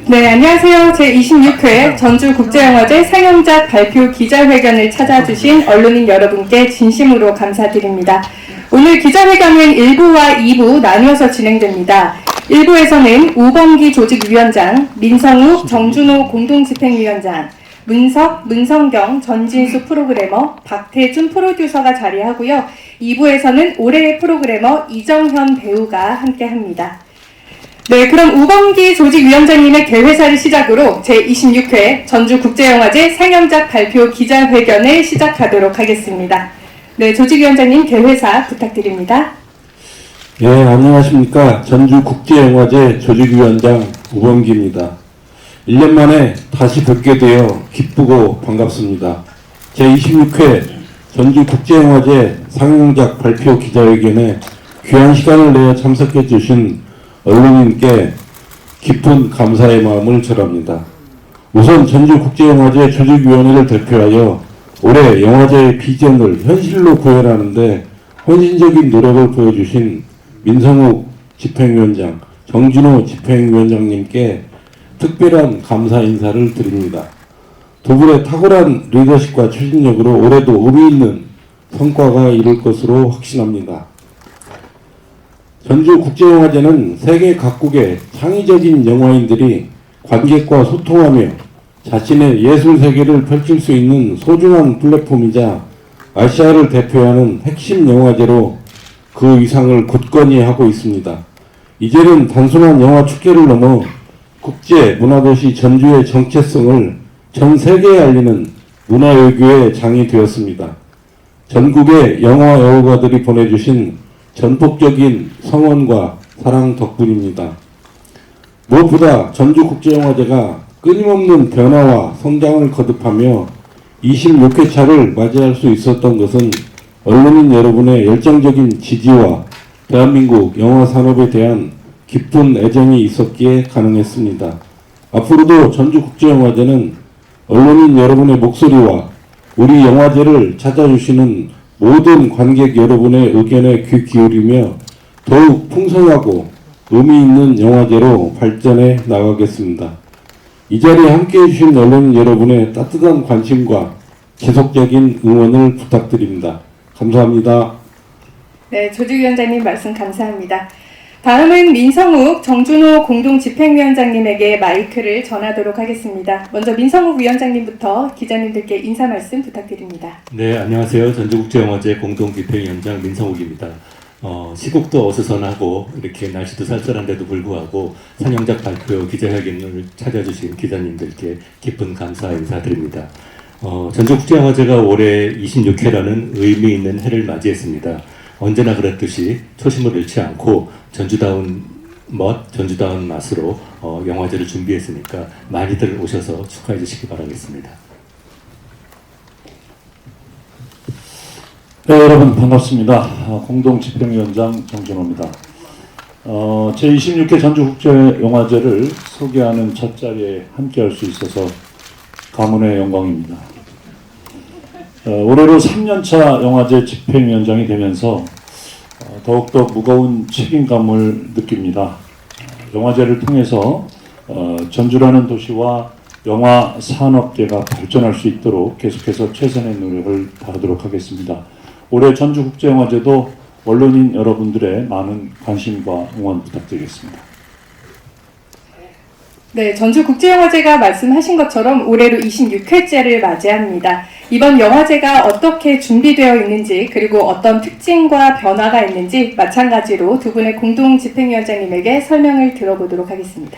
네, 안녕하세요. 제26회 전주국제영화제 상영작 발표 기자회견을 찾아주신 언론인 여러분께 진심으로 감사드립니다. 오늘 기자회견은 1부와 2부 나뉘어서 진행됩니다. 1부에서는 우범기 조직위원장, 민성욱, 정준호 공동집행위원장, 문석, 문성경, 전진수 프로그래머, 박태준 프로듀서가 자리하고요. 2부에서는 올해의 프로그래머 이정현 배우가 함께합니다. 네, 그럼 우범기 조직위원장님의 개회사를 시작으로 제26회 전주국제영화제 상영작 발표 기자회견을 시작하도록 하겠습니다. 네, 조직위원장님 개회사 부탁드립니다. 네, 안녕하십니까. 전주국제영화제 조직위원장 우범기입니다. 1년 만에 다시 뵙게 되어 기쁘고 반갑습니다. 제26회 전주국제영화제 상영작 발표 기자회견에 귀한 시간을 내어 참석해 주신 언론인께 깊은 감사의 마음을 전합니다. 우선 전주국제영화제 조직위원회를 대표하여 올해 영화제의 비전을 현실로 구현하는 데 헌신적인 노력을 보여주신 민성욱 집행위원장, 정준호 집행위원장님께 특별한 감사 인사를 드립니다. 두 분의 탁월한 리더십과 추진력으로 올해도 의미 있는 성과가 이룰 것으로 확신합니다. 전주국제영화제는 세계 각국의 창의적인 영화인들이 관객과 소통하며 자신의 예술 세계를 펼칠 수 있는 소중한 플랫폼이자 아시아를 대표하는 핵심 영화제로 그 위상을 굳건히 하고 있습니다. 이제는 단순한 영화 축제를 넘어 국제 문화도시 전주의 정체성을 전 세계에 알리는 문화외교의 장이 되었습니다. 전국의 영화 애호가들이 보내주신 전폭적인 성원과 사랑 덕분입니다. 무엇보다 전주국제영화제가 끊임없는 변화와 성장을 거듭하며 26회차를 맞이할 수 있었던 것은 언론인 여러분의 열정적인 지지와 대한민국 영화 산업에 대한 깊은 애정이 있었기에 가능했습니다. 앞으로도 전주국제영화제는 언론인 여러분의 목소리와 우리 영화제를 찾아주시는 모든 관객 여러분의 의견에 귀 기울이며 더욱 풍성하고 의미 있는 영화제로 발전해 나가겠습니다. 이 자리에 함께해 주신 언론인 여러분의 따뜻한 관심과 지속적인 응원을 부탁드립니다. 감사합니다. 네, 조직위원장님 말씀 감사합니다. 다음은 민성욱, 정준호 공동집행위원장님에게 마이크를 전하도록 하겠습니다. 먼저 민성욱 위원장님부터 기자님들께 인사 말씀 부탁드립니다. 네, 안녕하세요. 전주국제영화제 공동집행위원장 민성욱입니다. 시국도 어수선하고 이렇게 날씨도 쌀쌀한데도 불구하고 상영작 발표 기자회견을 찾아주신 기자님들께 깊은 감사 인사드립니다. 전주국제영화제가 올해 26회라는 의미 있는 해를 맞이했습니다. 언제나 그랬듯이 초심을 잃지 않고 전주다운 멋, 전주다운 맛으로 영화제를 준비했으니까 많이들 오셔서 축하해 주시기 바라겠습니다. 네, 여러분 반갑습니다. 공동집행위원장 정준호입니다. 제26회 전주국제영화제를 소개하는 첫 자리에 함께할 수 있어서 가문의 영광입니다. 올해로 3년차 영화제 집행위원장이 되면서 더욱더 무거운 책임감을 느낍니다. 영화제를 통해서 전주라는 도시와 영화 산업계가 발전할 수 있도록 계속해서 최선의 노력을 다하도록 하겠습니다. 올해 전주국제영화제도 언론인 여러분들의 많은 관심과 응원 부탁드리겠습니다. 네, 전주국제영화제가 말씀하신 것처럼 올해로 26회째를 맞이합니다. 이번 영화제가 어떻게 준비되어 있는지 그리고 어떤 특징과 변화가 있는지 마찬가지로 두 분의 공동집행위원장님에게 설명을 들어보도록 하겠습니다.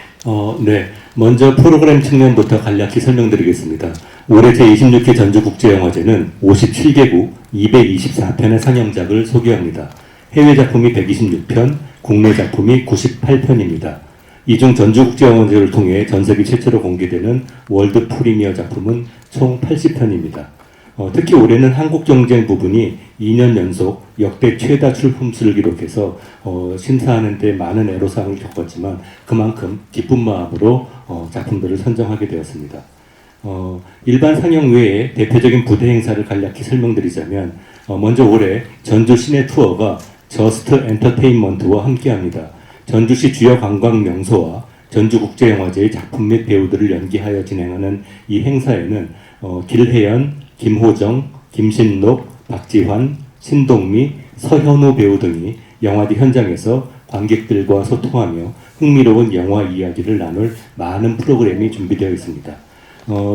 네, 먼저 프로그램 측면부터 간략히 설명드리겠습니다. 올해 제26회 전주국제영화제는 57개국 224편의 상영작을 소개합니다. 해외 작품이 126편, 국내 작품이 98편입니다. 이 중 전주국제영화제를 통해 전세계 최초로 공개되는 월드 프리미어 작품은 총 80편입니다. 특히 올해는 한국 경쟁 부분이 2년 연속 역대 최다 출품 수를 기록해서 심사하는 데 많은 애로사항을 겪었지만 그만큼 기쁜 마음으로 작품들을 선정하게 되었습니다. 일반 상영 외에 대표적인 부대 행사를 간략히 설명드리자면 먼저 올해 전주 시내 투어가 저스트 엔터테인먼트와 함께합니다. 전주시 주요 관광 명소와 전주국제영화제의 작품 및 배우들을 연기하여 진행하는 이 행사에는 길혜연, 김호정, 김신록, 박지환, 신동미, 서현우 배우 등이 영화제 현장에서 관객들과 소통하며 흥미로운 영화 이야기를 나눌 많은 프로그램이 준비되어 있습니다.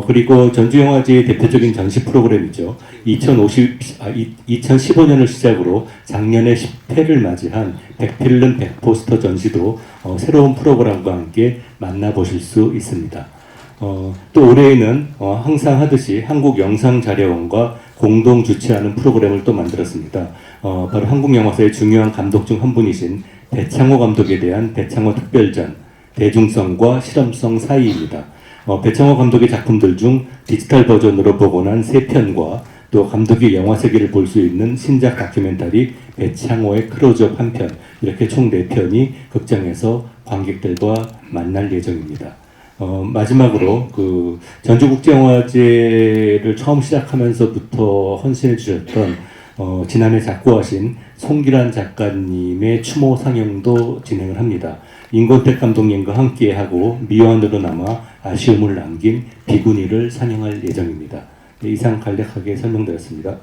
그리고 전주영화제의 대표적인 전시 프로그램이죠. 2015년을 시작으로 작년에 10회를 맞이한 100필름 100포스터 전시도 새로운 프로그램과 함께 만나보실 수 있습니다. 또 올해에는 항상 하듯이 한국영상자료원과 공동 주최하는 프로그램을 또 만들었습니다. 바로 한국영화사의 중요한 감독 중 한 분이신 배창호 감독에 대한 배창호 특별전, 대중성과 실험성 사이입니다. 배창호 감독의 작품들 중 디지털 버전으로 복원한 3편과 또 감독의 영화 세계를 볼 수 있는 신작 다큐멘터리 배창호의 클로즈업 1편, 이렇게 총 4편이 극장에서 관객들과 만날 예정입니다. 마지막으로 그 전주국제영화제를 처음 시작하면서부터 헌신해 주셨던 지난해 작고하신 송기란 작가님의 추모 상영도 진행을 합니다. 임권택 감독님과 함께하고 미완으로 남아 아쉬움을 남긴 비구니를 상영할 예정입니다. 네, 이상 간략하게 설명드렸습니다.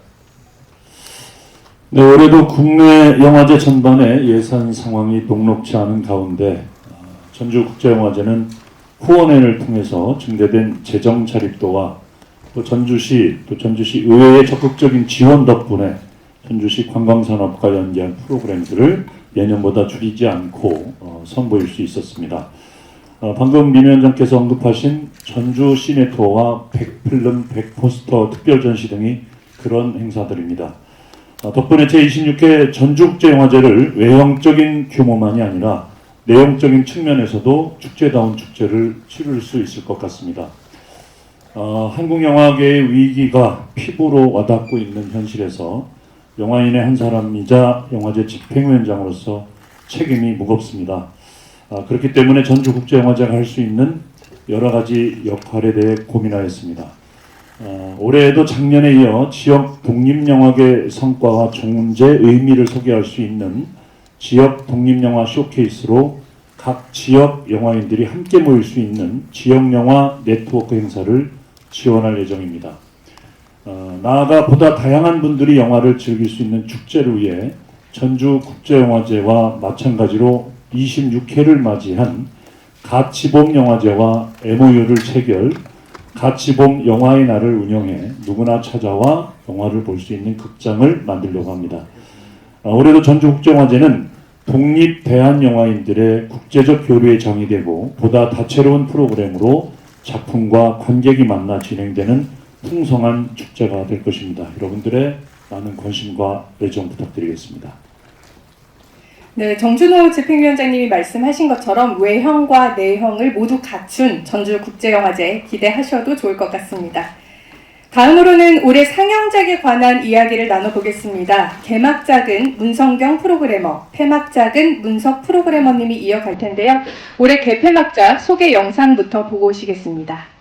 네, 올해도 국내 영화제 전반에 예산 상황이 녹록지 않은 가운데 전주국제영화제는 후원회를 통해서 증대된 재정 자립도와 또 전주시 의회의 적극적인 지원 덕분에 전주시 관광산업과 연계한 프로그램들을 예년보다 줄이지 않고 선보일 수 있었습니다. 방금 민 위원장께서 언급하신 전주 시네토와 100필름 100포스터 특별전시 등이 그런 행사들입니다. 덕분에 제26회 전주국제영화제를 외형적인 규모만이 아니라 내용적인 측면에서도 축제다운 축제를 치룰 수 있을 것 같습니다. 한국 영화계의 위기가 피부로 와닿고 있는 현실에서 영화인의 한 사람이자 영화제 집행위원장으로서 책임이 무겁습니다. 그렇기 때문에 전주국제영화제가 할 수 있는 여러 가지 역할에 대해 고민하였습니다. 올해에도 작년에 이어 지역 독립영화계 성과와 존재 의미를 소개할 수 있는 지역 독립영화 쇼케이스로 각 지역 영화인들이 함께 모일 수 있는 지역영화 네트워크 행사를 지원할 예정입니다. 나아가 보다 다양한 분들이 영화를 즐길 수 있는 축제를 위해 전주국제영화제와 마찬가지로 26회를 맞이한 가치봄 영화제와 MOU를 체결, 가치봄 영화의 날을 운영해 누구나 찾아와 영화를 볼 수 있는 극장을 만들려고 합니다. 올해도 전주국제영화제는 독립 대한 영화인들의 국제적 교류의 장이 되고 보다 다채로운 프로그램으로 작품과 관객이 만나 진행되는 풍성한 축제가 될 것입니다. 여러분들의 많은 관심과 애정 부탁드리겠습니다. 네, 정준호 집행위원장님이 말씀하신 것처럼 외형과 내형을 모두 갖춘 전주국제영화제 기대하셔도 좋을 것 같습니다. 다음으로는 올해 상영작에 관한 이야기를 나눠보겠습니다. 개막작은 문성경 프로그래머, 폐막작은 문석 프로그래머님이 이어갈 텐데요. 올해 개폐막작 소개 영상부터 보고 오시겠습니다.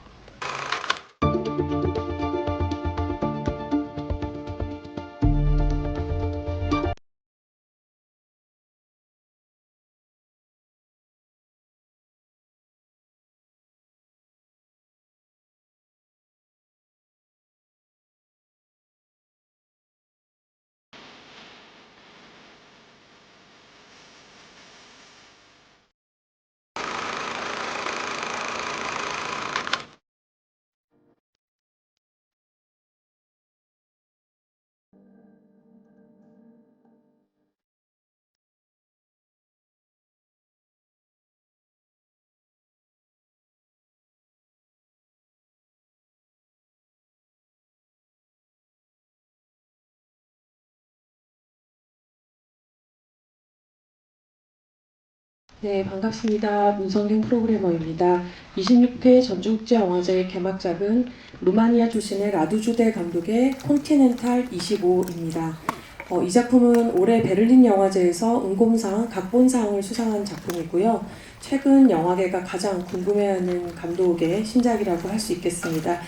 네, 반갑습니다. 문성경 프로그래머입니다. 26회 전주국제영화제 개막작은 루마니아 출신의 라두주데 감독의 콘티넨탈 25입니다. 이 작품은 올해 베를린 영화제에서 은곰상, 각본상을 수상한 작품이고요. 최근 영화계가 가장 궁금해하는 감독의 신작이라고 할 수 있겠습니다.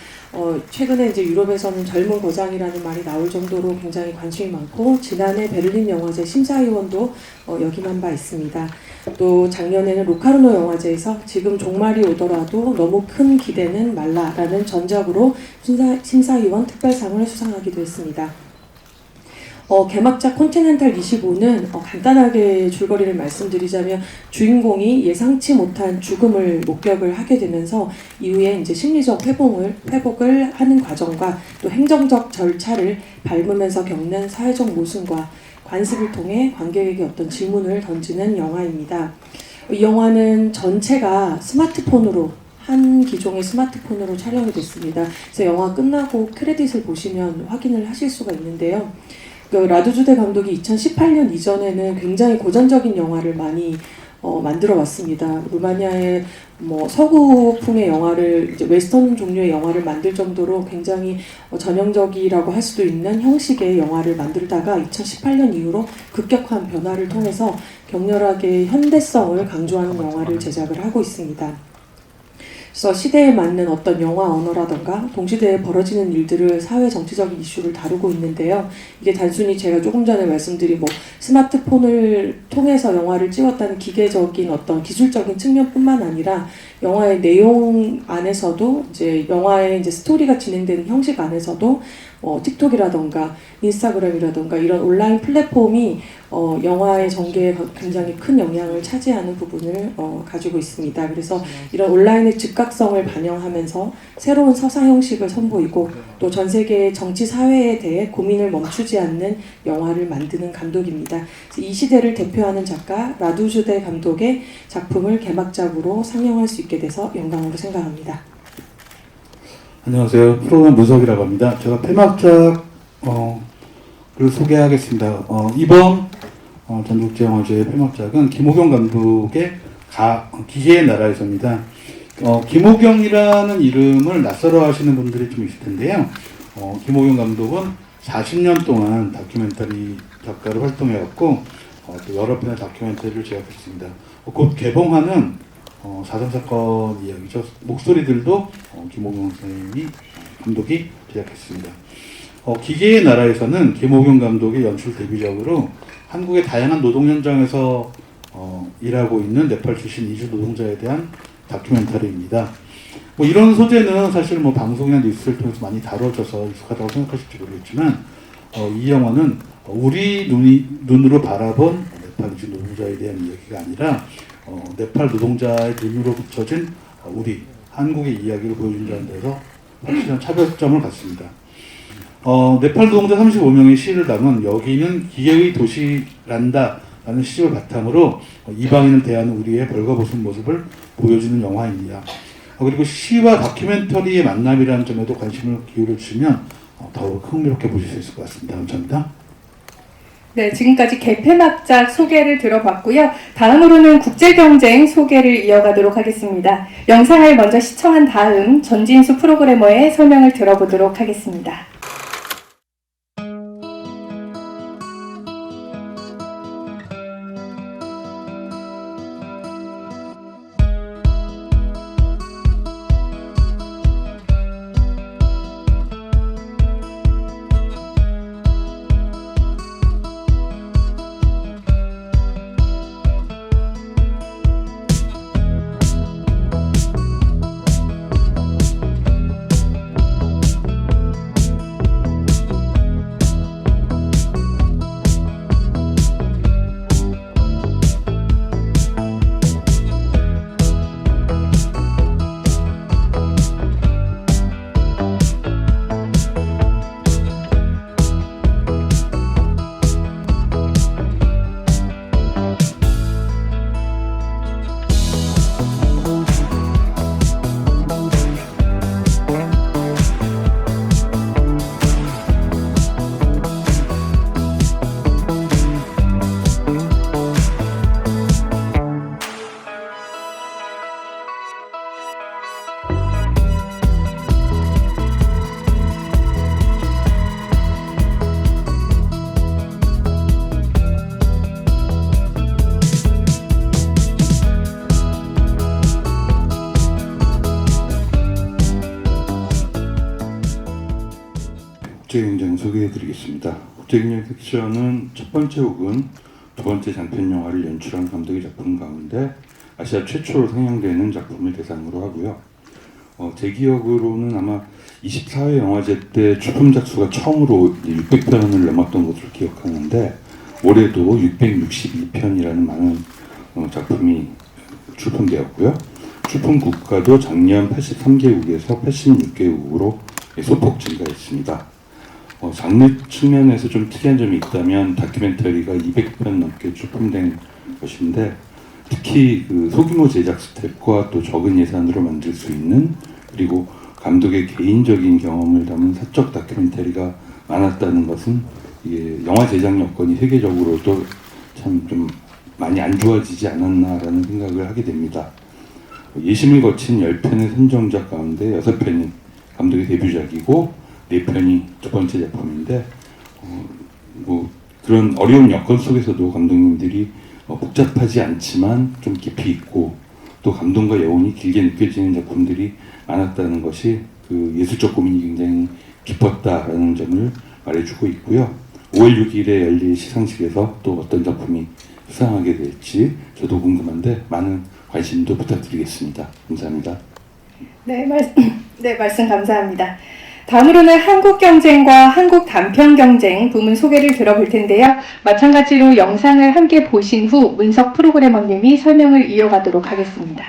최근에 이제 유럽에서는 젊은 거장이라는 말이 나올 정도로 굉장히 관심이 많고, 지난해 베를린 영화제 심사위원도 역임한 바 있습니다. 또 작년에는 로카르노 영화제에서 지금 종말이 오더라도 너무 큰 기대는 말라라는 전작으로 심사위원 특별상을 수상하기도 했습니다. 개막작 콘티넨탈 25는 간단하게 줄거리를 말씀드리자면 주인공이 예상치 못한 죽음을 목격을 하게 되면서 이후에 이제 심리적 회복을 하는 과정과 또 행정적 절차를 밟으면서 겪는 사회적 모순과 관습을 통해 관객에게 어떤 질문을 던지는 영화입니다. 이 영화는 전체가 스마트폰으로 한 기종의 스마트폰으로 촬영이 됐습니다. 그래서 영화 끝나고 크레딧을 보시면 확인을 하실 수가 있는데요. 라두주데 감독이 2018년 이전에는 굉장히 고전적인 영화를 많이 만들어 왔습니다. 루마니아의 서구풍의 영화를, 이제 웨스턴 종류의 영화를 만들 정도로 굉장히 전형적이라고 할 수도 있는 형식의 영화를 만들다가 2018년 이후로 급격한 변화를 통해서 격렬하게 현대성을 강조하는 영화를 제작을 하고 있습니다. 그래서 시대에 맞는 어떤 영화 언어라던가 동시대에 벌어지는 일들을, 사회 정치적인 이슈를 다루고 있는데요. 이게 단순히 제가 조금 전에 말씀드린 스마트폰을 통해서 영화를 찍었다는 기계적인 어떤 기술적인 측면뿐만 아니라 영화의 내용 안에서도, 이제 영화의 이제 스토리가 진행되는 형식 안에서도 틱톡이라던가 인스타그램이라던가 이런 온라인 플랫폼이 영화의 전개에 굉장히 큰 영향을 차지하는 부분을 가지고 있습니다. 그래서 이런 온라인의 즉각성을 반영하면서 새로운 서사 형식을 선보이고 또 전 세계의 정치 사회에 대해 고민을 멈추지 않는 영화를 만드는 감독입니다. 이 시대를 대표하는 작가 라두주데 감독의 작품을 개막작으로 상영할 수 있게 돼서 영광으로 생각합니다. 안녕하세요. 프로그램 문석이라고 합니다. 제가 폐막작을 소개하겠습니다. 이번 전국제영화제의 폐막작은 김호경 감독의 기계의 나라에서입니다. 김호경이라는 이름을 낯설어 하시는 분들이 좀 있을 텐데요. 김호경 감독은 40년 동안 다큐멘터리 작가로 활동해왔고 또 여러 편의 다큐멘터리를 제작했습니다. 곧 개봉하는 4.3 사건 이야기죠. 목소리들도 김호경 감독이 제작했습니다. 기계의 나라에서는 김호경 감독의 연출 데뷔작으로 한국의 다양한 노동 현장에서 일하고 있는 네팔 출신 이주 노동자에 대한 다큐멘터리입니다. 이런 소재는 사실 방송이나 뉴스를 통해서 많이 다뤄져서 익숙하다고 생각하실지 모르겠지만 이 영화는 우리 눈으로 바라본 네팔 이주 노동자에 대한 이야기가 아니라 네팔 노동자의 눈으로 비춰진 우리 한국의 이야기를 보여준다는 데서 확실한 차별점을 갖습니다. 네팔 노동자 35명의 시를 담은 여기는 기계의 도시란다 라는 시집을 바탕으로 이방인을 대하는 우리의 벌거벗은 모습을 보여주는 영화입니다. 그리고 시와 다큐멘터리의 만남이라는 점에도 관심을 기울여 주시면 더욱 흥미롭게 보실 수 있을 것 같습니다. 감사합니다. 네, 지금까지 개폐막작 소개를 들어봤고요. 다음으로는 국제경쟁 소개를 이어가도록 하겠습니다. 영상을 먼저 시청한 다음 전진수 프로그래머의 설명을 들어보도록 하겠습니다. 국제경쟁 소개해드리겠습니다. 국제경쟁 픽션은 첫 번째 혹은 두 번째 장편 영화를 연출한 감독의 작품 가운데 아시아 최초로 상영되는 작품을 대상으로 하고요. 제 기억으로는 아마 24회 영화제 때 출품작 수가 처음으로 600편을 넘었던 것으로 기억하는데 올해도 662편이라는 많은 작품이 출품되었고요. 출품 국가도 작년 83개국에서 86개국으로 소폭 증가했습니다. 장르 측면에서 좀 특이한 점이 있다면 다큐멘터리가 200편 넘게 출품된 것인데 특히 그 소규모 제작 스텝과 또 적은 예산으로 만들 수 있는 그리고 감독의 개인적인 경험을 담은 사적 다큐멘터리가 많았다는 것은 이게 영화 제작 여건이 세계적으로도 참 좀 많이 안 좋아지지 않았나라는 생각을 하게 됩니다. 예심을 거친 10편의 선정작 가운데 6편이 감독의 데뷔작이고 4편이 두 번째 작품인데 뭐 그런 어려운 여건 속에서도 감독님들이 복잡하지 않지만 좀 깊이 있고 또 감동과 여운이 길게 느껴지는 작품들이 많았다는 것이 그 예술적 고민이 굉장히 깊었다라는 점을 말해주고 있고요. 5월 6일에 열릴 시상식에서 또 어떤 작품이 수상하게 될지 저도 궁금한데 많은 관심도 부탁드리겠습니다. 감사합니다. 네, 말씀 감사합니다. 다음으로는 한국 경쟁과 한국 단편 경쟁 부문 소개를 들어볼 텐데요. 마찬가지로 영상을 함께 보신 후 문석 프로그래머님이 설명을 이어가도록 하겠습니다.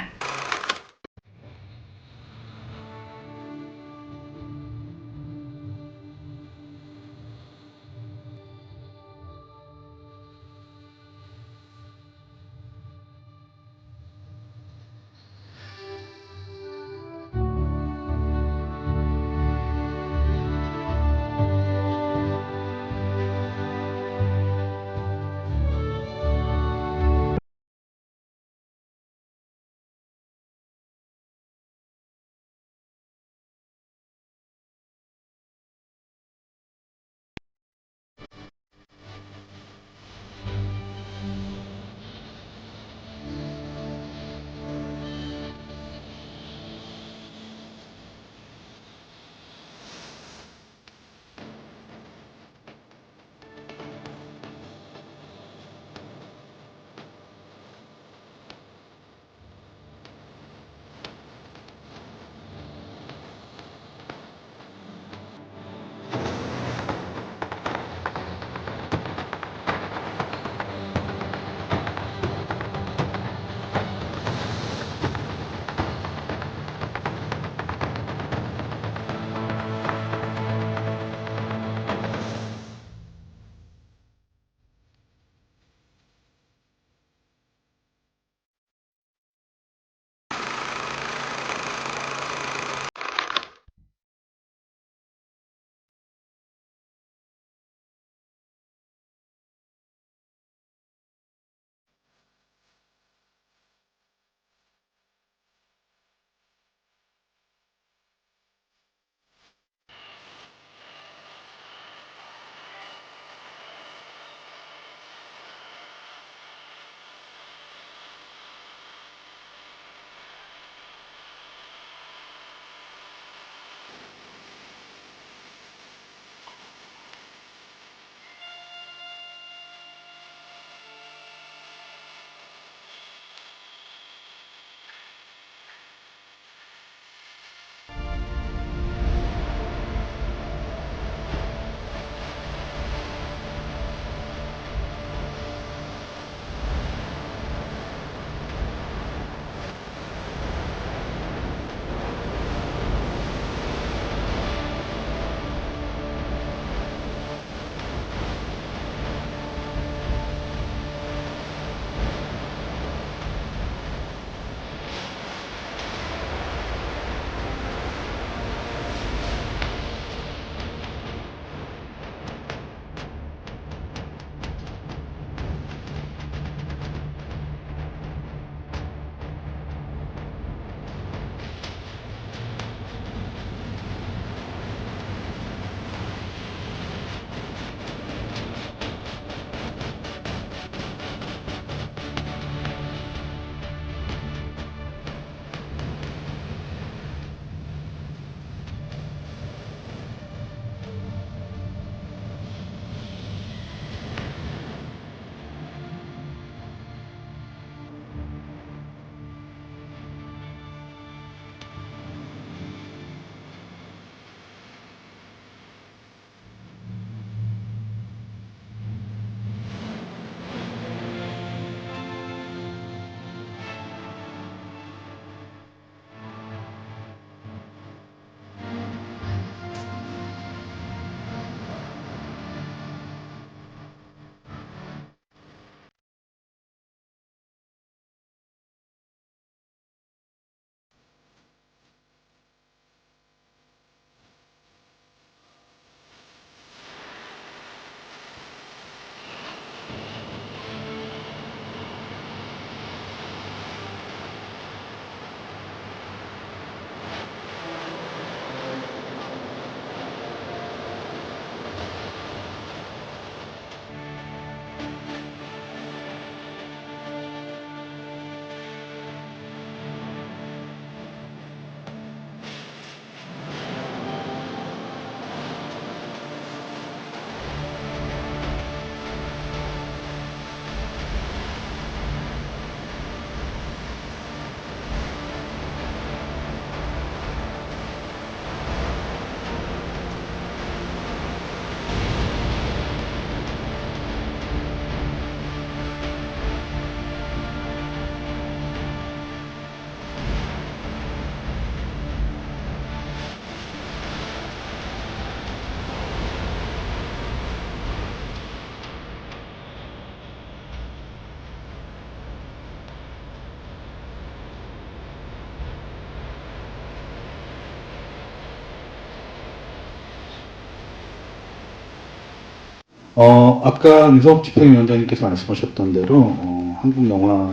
아까 유석 집행위원장님께서 말씀하셨던 대로 한국 영화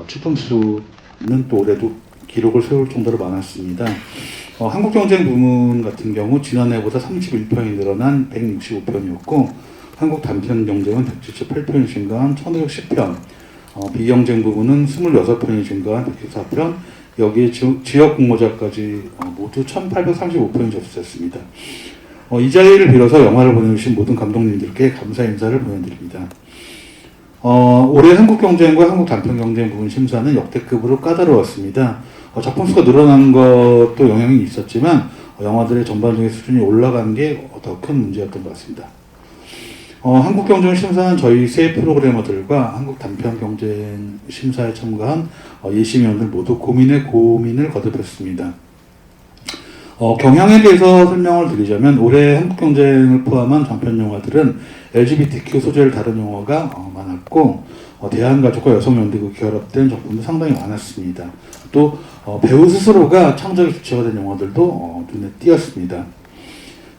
출품 수는 또 올해도 기록을 세울 정도로 많았습니다. 한국경쟁 부문 같은 경우 지난해보다 31편이 늘어난 165편이었고 한국 단편 경쟁은 178편이 증가한 1510편, 비경쟁 부문은 26편이 증가한 114편, 여기에 지역 공모작까지 모두 1835편이 접수됐습니다. 이 자리를 빌어서 영화를 보내주신 모든 감독님들께 감사 인사를 보내드립니다. 올해 한국경쟁과 한국단편경쟁 부분 심사는 역대급으로 까다로웠습니다. 작품 수가 늘어난 것도 영향이 있었지만 영화들의 전반적인 수준이 올라간 게 더 큰 문제였던 것 같습니다. 한국경쟁 심사는 저희 세 프로그래머들과 한국단편경쟁 심사에 참가한 예심위원들 모두 고민을 거듭했습니다. 경향에 대해서 설명을 드리자면 올해 한국경쟁을 포함한 장편 영화들은 LGBTQ 소재를 다룬 영화가 많았고 대한가족과 여성연대극이 결합된 작품도 상당히 많았습니다. 또 배우 스스로가 창작의 주체가 된 영화들도 눈에 띄었습니다.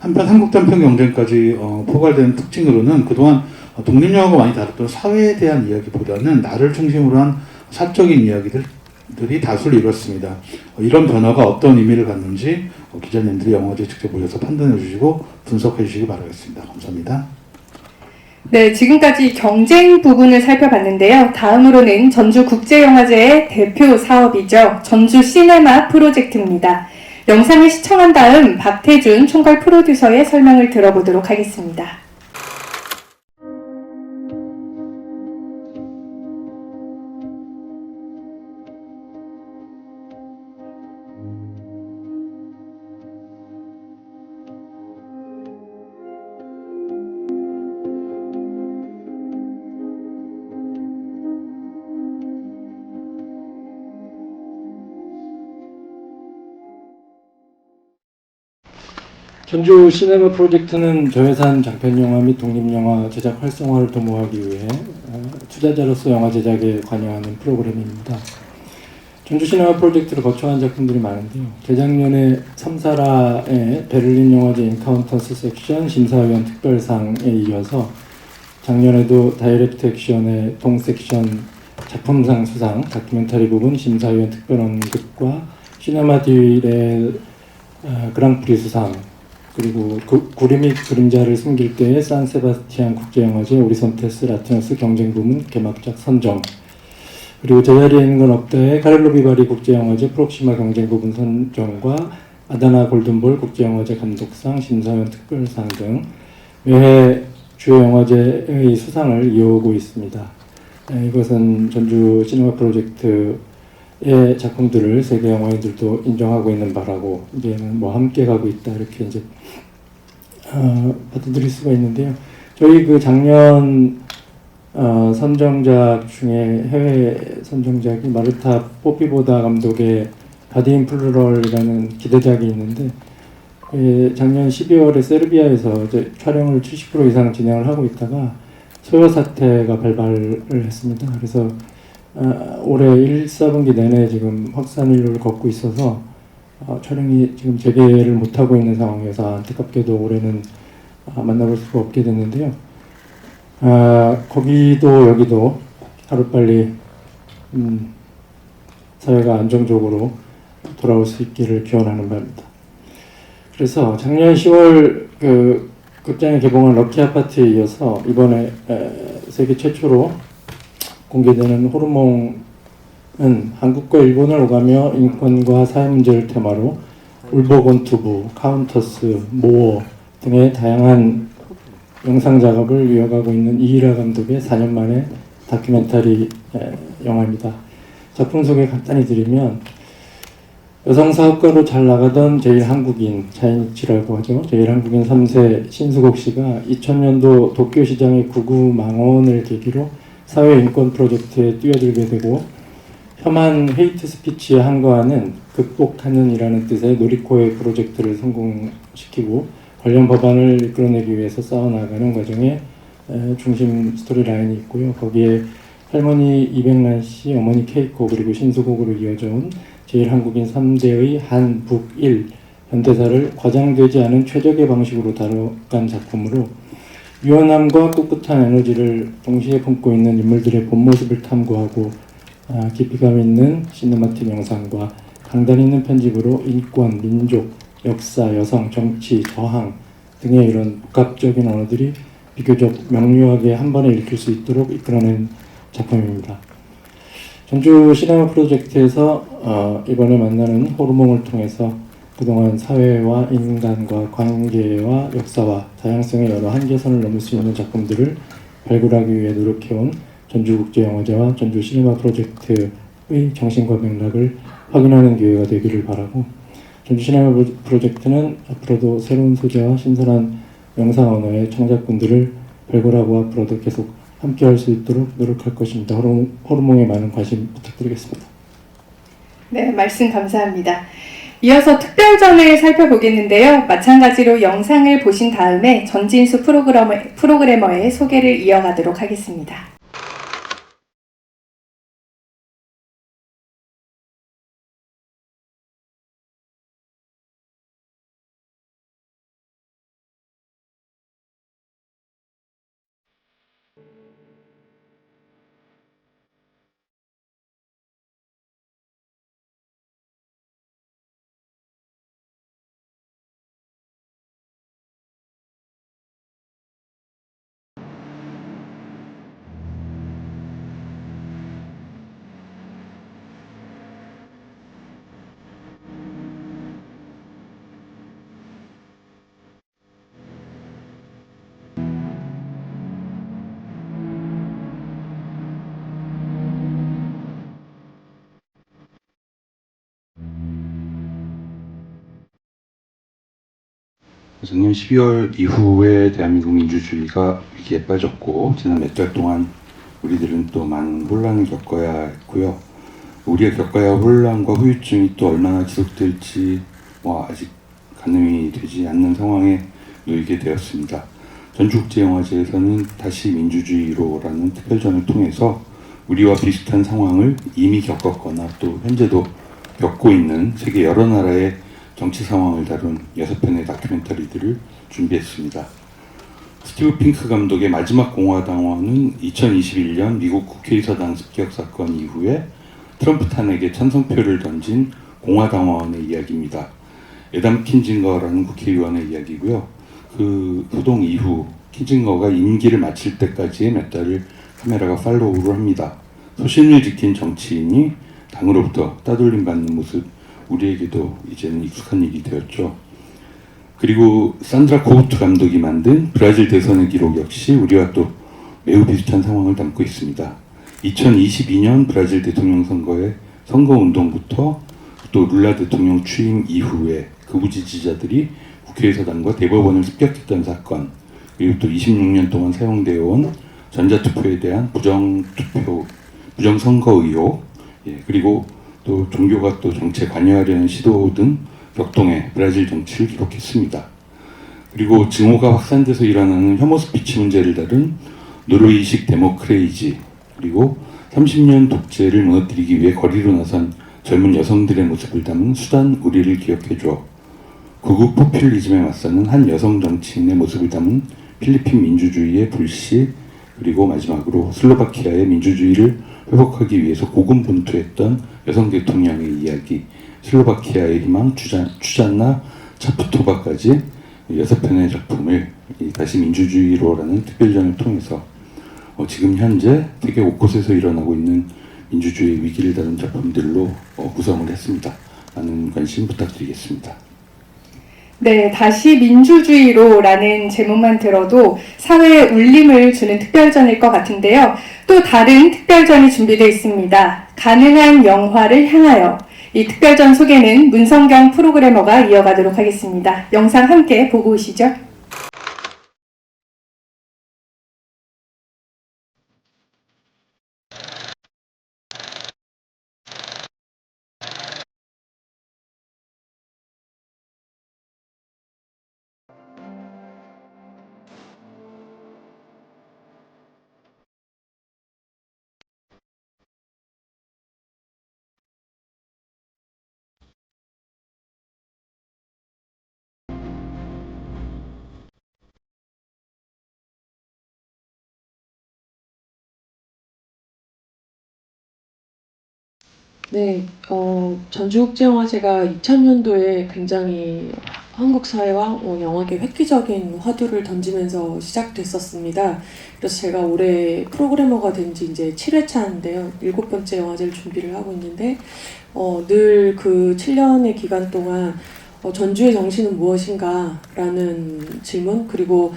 한편 한국 단편 경쟁까지 포괄되는 특징으로는 그동안 독립영화가 많이 다뤘던 사회에 대한 이야기보다는 나를 중심으로 한 사적인 이야기들이 다수를 이뤘습니다. 이런 변화가 어떤 의미를 갖는지 기자님들이 영화제에 직접 오셔서 판단해 주시고 분석해 주시기 바라겠습니다. 감사합니다. 네, 지금까지 경쟁 부분을 살펴봤는데요. 다음으로는 전주국제영화제의 대표 사업이죠. 전주 시네마 프로젝트입니다. 영상을 시청한 다음 박태준 총괄 프로듀서의 설명을 들어보도록 하겠습니다. 전주 시네마 프로젝트는 저예산 장편영화 및 독립영화 제작 활성화를 도모하기 위해 투자자로서 영화 제작에 관여하는 프로그램입니다. 전주 시네마 프로젝트를 거쳐한 작품들이 많은데요. 재작년에 삼사라의 베를린 영화제 인카운터스 섹션 심사위원 특별상에 이어서 작년에도 다이렉트 액션의 동 섹션 작품상 수상, 다큐멘터리 부분 심사위원 특별언급과 시네마 딜의 그랑프리 수상, 그리고 구리 및 그림자를 숨길 때의 산세바스티안 국제영화제 오리선테스 라티너스 경쟁 부문 개막작 선정, 그리고 제자리에 있는 건 없다의 카렐로 비바리 국제영화제 프록시마 경쟁 부분 선정과 아다나 골든볼 국제영화제 감독상 심사위원 특별상 등 매해 주요 영화제의 수상을 이어오고 있습니다. 이것은 전주 시네마 프로젝트의 작품들을 세계 영화인들도 인정하고 있는 바라고 이제는 뭐 함께 가고 있다 이렇게 이제 받아들일 수가 있는데요. 저희 그 작년 선정작 중에 해외 선정작이 마르타 뽀피보다 감독의 바디인 플루럴이라는 기대작이 있는데 작년 12월에 세르비아에서 이제 촬영을 70% 이상 진행을 하고 있다가 소요 사태가 발발을 했습니다. 그래서 올해 1, 4분기 내내 지금 확산일로를 걷고 있어서 촬영이 지금 재개를 못하고 있는 상황이어서 안타깝게도 올해는 만나볼 수가 없게 됐는데요. 거기도 여기도 하루빨리 사회가 안정적으로 돌아올 수 있기를 기원하는 바입니다. 그래서 작년 10월 그 극장에 개봉한 럭키 아파트에 이어서 이번에 세계 최초로 공개되는 호르몬은 한국과 일본을 오가며 인권과 사회 문제를 테마로 울버건 투부, 카운터스, 모어 등의 다양한 영상 작업을 이어가고 있는 이히라 감독의 4년 만에 다큐멘터리 영화입니다. 작품 소개 간단히 드리면 여성 사업가로 잘 나가던 제1한국인, 자이니치라고 하죠. 제1한국인 3세 신수국 씨가 2000년도 도쿄시장의 구구 망언을 계기로 사회인권 프로젝트에 뛰어들게 되고 혐한 헤이트 스피치에 항거하는 극복하는 이라는 뜻의 노리코의 프로젝트를 성공시키고 관련 법안을 이끌어내기 위해서 싸워나가는 과정에 중심 스토리라인이 있고요. 거기에 할머니 이백란 씨, 어머니 케이코 그리고 신수국으로 이어져온 제1한국인 3대의 한, 북, 일 현대사를 과장되지 않은 최적의 방식으로 다뤄간 작품으로 유연함과 꿋꿋한 에너지를 동시에 품고 있는 인물들의 본 모습을 탐구하고 깊이감 있는 시네마틱 영상과 강단 있는 편집으로 인권, 민족, 역사, 여성, 정치, 저항 등의 이런 복합적인 언어들이 비교적 명료하게 한 번에 읽힐 수 있도록 이끌어낸 작품입니다. 전주 시네마 프로젝트에서 이번에 만나는 호르몬을 통해서 그동안 사회와 인간과 관계와 역사와 다양성의 여러 한계선을 넘을 수 있는 작품들을 발굴하기 위해 노력해온 전주국제영화제와 전주 시네마 프로젝트의 정신과 맥락을 확인하는 기회가 되기를 바라고, 전주 시네마 프로젝트는 앞으로도 새로운 소재와 신선한 영상 언어의 창작분들을 발굴하고 앞으로도 계속 함께할 수 있도록 노력할 것입니다. 호르몬에 많은 관심 부탁드리겠습니다. 네, 말씀 감사합니다. 이어서 특별전을 살펴보겠는데요. 마찬가지로 영상을 보신 다음에 전진수 프로그래머의 소개를 이어가도록 하겠습니다. 작년 12월 이후에 대한민국 민주주의가 위기에 빠졌고, 지난 몇 달 동안 우리들은 또 많은 혼란을 겪어야 했고요. 우리가 겪어야 할 혼란과 후유증이 또 얼마나 지속될지 아직 가늠이 되지 않는 상황에 놓이게 되었습니다. 전주국제영화제에서는 다시 민주주의로라는 특별전을 통해서 우리와 비슷한 상황을 이미 겪었거나 또 현재도 겪고 있는 세계 여러 나라의 정치 상황을 다룬 6편의 다큐멘터리들을 준비했습니다. 스티브 핑크 감독의 마지막 공화당원은 2021년 미국 국회의사당 습격 사건 이후에 트럼프 탄핵에 찬성표를 던진 공화당원의 이야기입니다. 에담 킨징거라는 국회의원의 이야기고요. 그 소동 이후 킨징거가 임기를 마칠 때까지의 몇 달을 카메라가 팔로우를 합니다. 소신을 지킨 정치인이 당으로부터 따돌림 받는 모습, 우리에게도 이제는 익숙한 일이 되었죠. 그리고 산드라 코우트 감독이 만든 브라질 대선의 기록 역시 우리와 또 매우 비슷한 상황을 담고 있습니다. 2022년 브라질 대통령 선거의 선거운동부터 또 룰라 대통령 취임 이후에 극우 지지자들이 국회의사당과 대법원을 습격했던 사건, 그리고 또 26년 동안 사용되어 온 전자투표에 대한 부정선거 의혹, 그리고 또 종교가 또 정치에 관여하려는 시도 등 격동의 브라질 정치를 기록했습니다. 그리고 증오가 확산돼서 일어나는 혐오 스피치 문제를 다룬 노르웨이식 데모크레이지, 그리고 30년 독재를 무너뜨리기 위해 거리로 나선 젊은 여성들의 모습을 담은 수단 우리를 기억해줘, 극우 포퓰리즘에 맞서는 한 여성 정치인의 모습을 담은 필리핀 민주주의의 불씨, 그리고 마지막으로 슬로바키아의 민주주의를 회복하기 위해서 고군분투했던 여성 대통령의 이야기, 슬로바키아의 희망, 추잔나 차프토바까지 6편의 작품을 다시 민주주의로라는 특별전을 통해서 지금 현재 세계 곳곳에서 일어나고 있는 민주주의 위기를 다룬 작품들로 구성을 했습니다. 많은 관심 부탁드리겠습니다. 네, 다시 민주주의로라는 제목만 들어도 사회에 울림을 주는 특별전일 것 같은데요. 또 다른 특별전이 준비되어 있습니다. 가능한 영화를 향하여. 이 특별전 소개는 문성경 프로그래머가 이어가도록 하겠습니다. 영상 함께 보고 오시죠. 네, 전주국제영화제가 2000년도에 굉장히 한국 사회와 영화계 획기적인 화두를 던지면서 시작됐었습니다. 그래서 제가 올해 프로그래머가 된 지 이제 7회차인데요. 7번째 영화제를 준비를 하고 있는데, 늘 그 7년의 기간 동안 전주의 정신은 무엇인가? 라는 질문, 그리고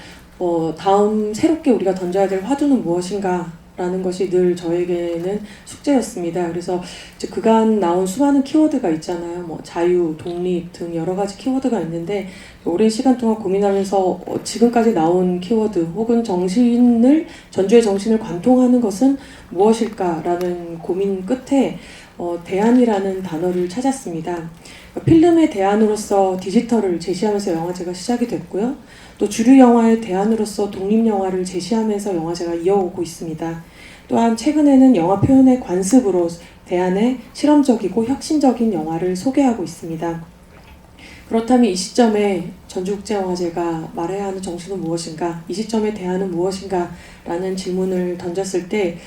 다음 새롭게 우리가 던져야 될 화두는 무엇인가? 라는 것이 늘 저에게는 숙제였습니다. 그래서 이제 그간 나온 수많은 키워드가 있잖아요. 뭐 자유, 독립 등 여러 가지 키워드가 있는데 오랜 시간 동안 고민하면서 지금까지 나온 키워드 혹은 전주의 정신을 관통하는 것은 무엇일까라는 고민 끝에 대안이라는 단어를 찾았습니다. 필름의 대안으로서 디지털을 제시하면서 영화제가 시작이 됐고요. 또 주류 영화의 대안으로서 독립 영화를 제시하면서 영화제가 이어오고 있습니다. 또한 최근에는 영화 표현의 관습으로 대안의 실험적이고 혁신적인 영화를 소개하고 있습니다. 그렇다면 이 시점에 전주국제영화제가 말해야 하는 정신은 무엇인가? 이 시점의 대안은 무엇인가? 라는 질문을 던졌을 때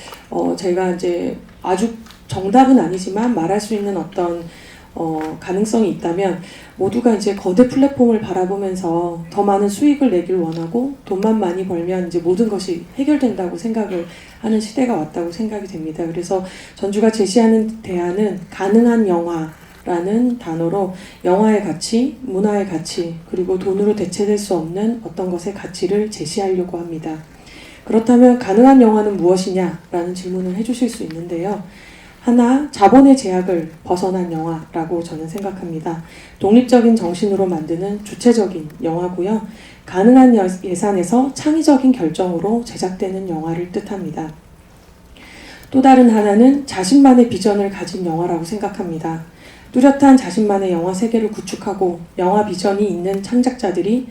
제가 이제 아주 정답은 아니지만 말할 수 있는 어떤 가능성이 있다면 모두가 이제 거대 플랫폼을 바라보면서 더 많은 수익을 내길 원하고 돈만 많이 벌면 이제 모든 것이 해결된다고 생각을 하는 시대가 왔다고 생각이 됩니다. 그래서 전주가 제시하는 대안은 가능한 영화라는 단어로 영화의 가치, 문화의 가치, 그리고 돈으로 대체될 수 없는 어떤 것의 가치를 제시하려고 합니다. 그렇다면 가능한 영화는 무엇이냐라는 질문을 해주실 수 있는데요. 하나, 자본의 제약을 벗어난 영화라고 저는 생각합니다. 독립적인 정신으로 만드는 주체적인 영화고요. 가능한 예산에서 창의적인 결정으로 제작되는 영화를 뜻합니다. 또 다른 하나는 자신만의 비전을 가진 영화라고 생각합니다. 뚜렷한 자신만의 영화 세계를 구축하고 영화 비전이 있는 창작자들이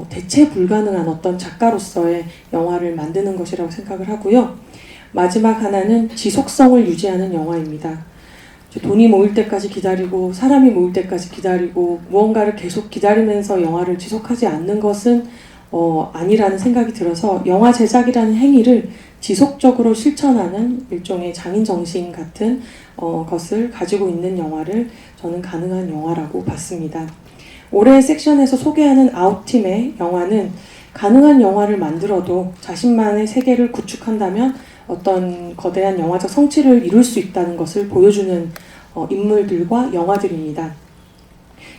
대체 불가능한 어떤 작가로서의 영화를 만드는 것이라고 생각을 하고요. 마지막 하나는 지속성을 유지하는 영화입니다. 돈이 모일 때까지 기다리고 사람이 모일 때까지 기다리고 무언가를 계속 기다리면서 영화를 지속하지 않는 것은 아니라는 생각이 들어서 영화 제작이라는 행위를 지속적으로 실천하는 일종의 장인정신 같은 것을 가지고 있는 영화를 저는 가능한 영화라고 봤습니다. 올해 섹션에서 소개하는 아웃팀의 영화는 가능한 영화를 만들어도 자신만의 세계를 구축한다면 어떤 거대한 영화적 성취를 이룰 수 있다는 것을 보여주는 인물들과 영화들입니다.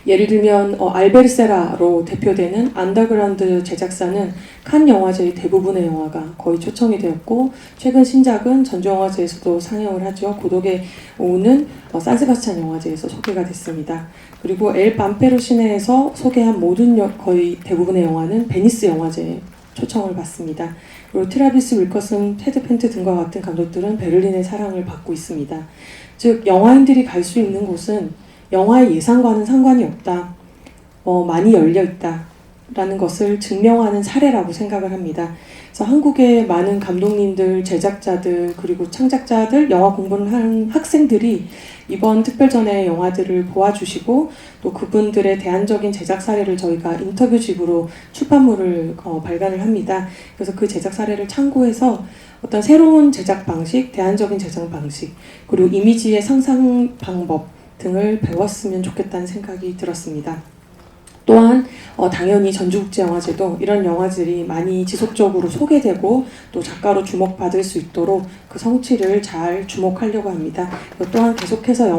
예를 들면 알베르세라로 대표되는 안더그라운드 제작사는 칸 영화제의 대부분의 영화가 거의 초청이 되었고 최근 신작은 전주영화제에서도 상영을 하죠. 고독의 오후는 산세바스찬 영화제에서 소개가 됐습니다. 그리고 엘 밤페로 시내에서 소개한 거의 대부분의 영화는 베니스 영화제에 초청을 받습니다. 그리고 트라비스 윌커슨, 테드 펜트 등과 같은 감독들은 베를린의 사랑을 받고 있습니다. 즉 영화인들이 갈 수 있는 곳은 영화의 예상과는 상관이 없다. 많이 열려 있다. 라는 것을 증명하는 사례라고 생각을 합니다. 그래서 한국의 많은 감독님들, 제작자들, 그리고 창작자들, 영화 공부를 하는 학생들이 이번 특별전의 영화들을 보아주시고 또 그분들의 대안적인 제작 사례를 저희가 인터뷰집으로 출판물을 발간을 합니다. 그래서 그 제작 사례를 참고해서 어떤 새로운 제작 방식, 대안적인 제작 방식, 그리고 이미지의 상상 방법 등을 배웠으면 좋겠다는 생각이 들었습니다. 또한 당연히 전주국제영화제도 이런 영화들이 많이 지속적으로 소개되고 또 작가로 주목받을 수 있도록 그 성취를 잘 주목하려고 합니다. 또한 계속해서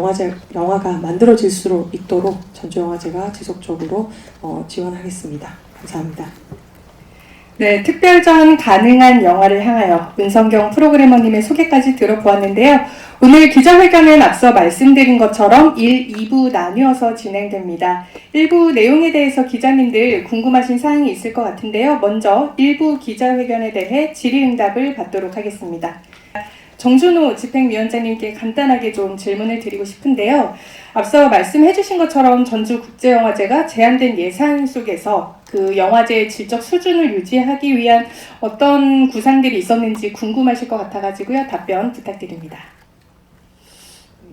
영화가 만들어질 수 있도록 전주영화제가 지속적으로 지원하겠습니다. 감사합니다. 네, 특별전 가능한 영화를 향하여 문성경 프로그래머님의 소개까지 들어보았는데요. 오늘 기자회견은 앞서 말씀드린 것처럼 1, 2부 나뉘어서 진행됩니다. 1부 내용에 대해서 기자님들 궁금하신 사항이 있을 것 같은데요. 먼저 1부 기자회견에 대해 질의응답을 받도록 하겠습니다. 정준호 집행위원장님께 간단하게 좀 질문을 드리고 싶은데요. 앞서 말씀해 주신 것처럼 전주국제영화제가 제한된 예산 속에서 그 영화제의 질적 수준을 유지하기 위한 어떤 구상들이 있었는지 궁금하실 것 같아가지고요. 답변 부탁드립니다.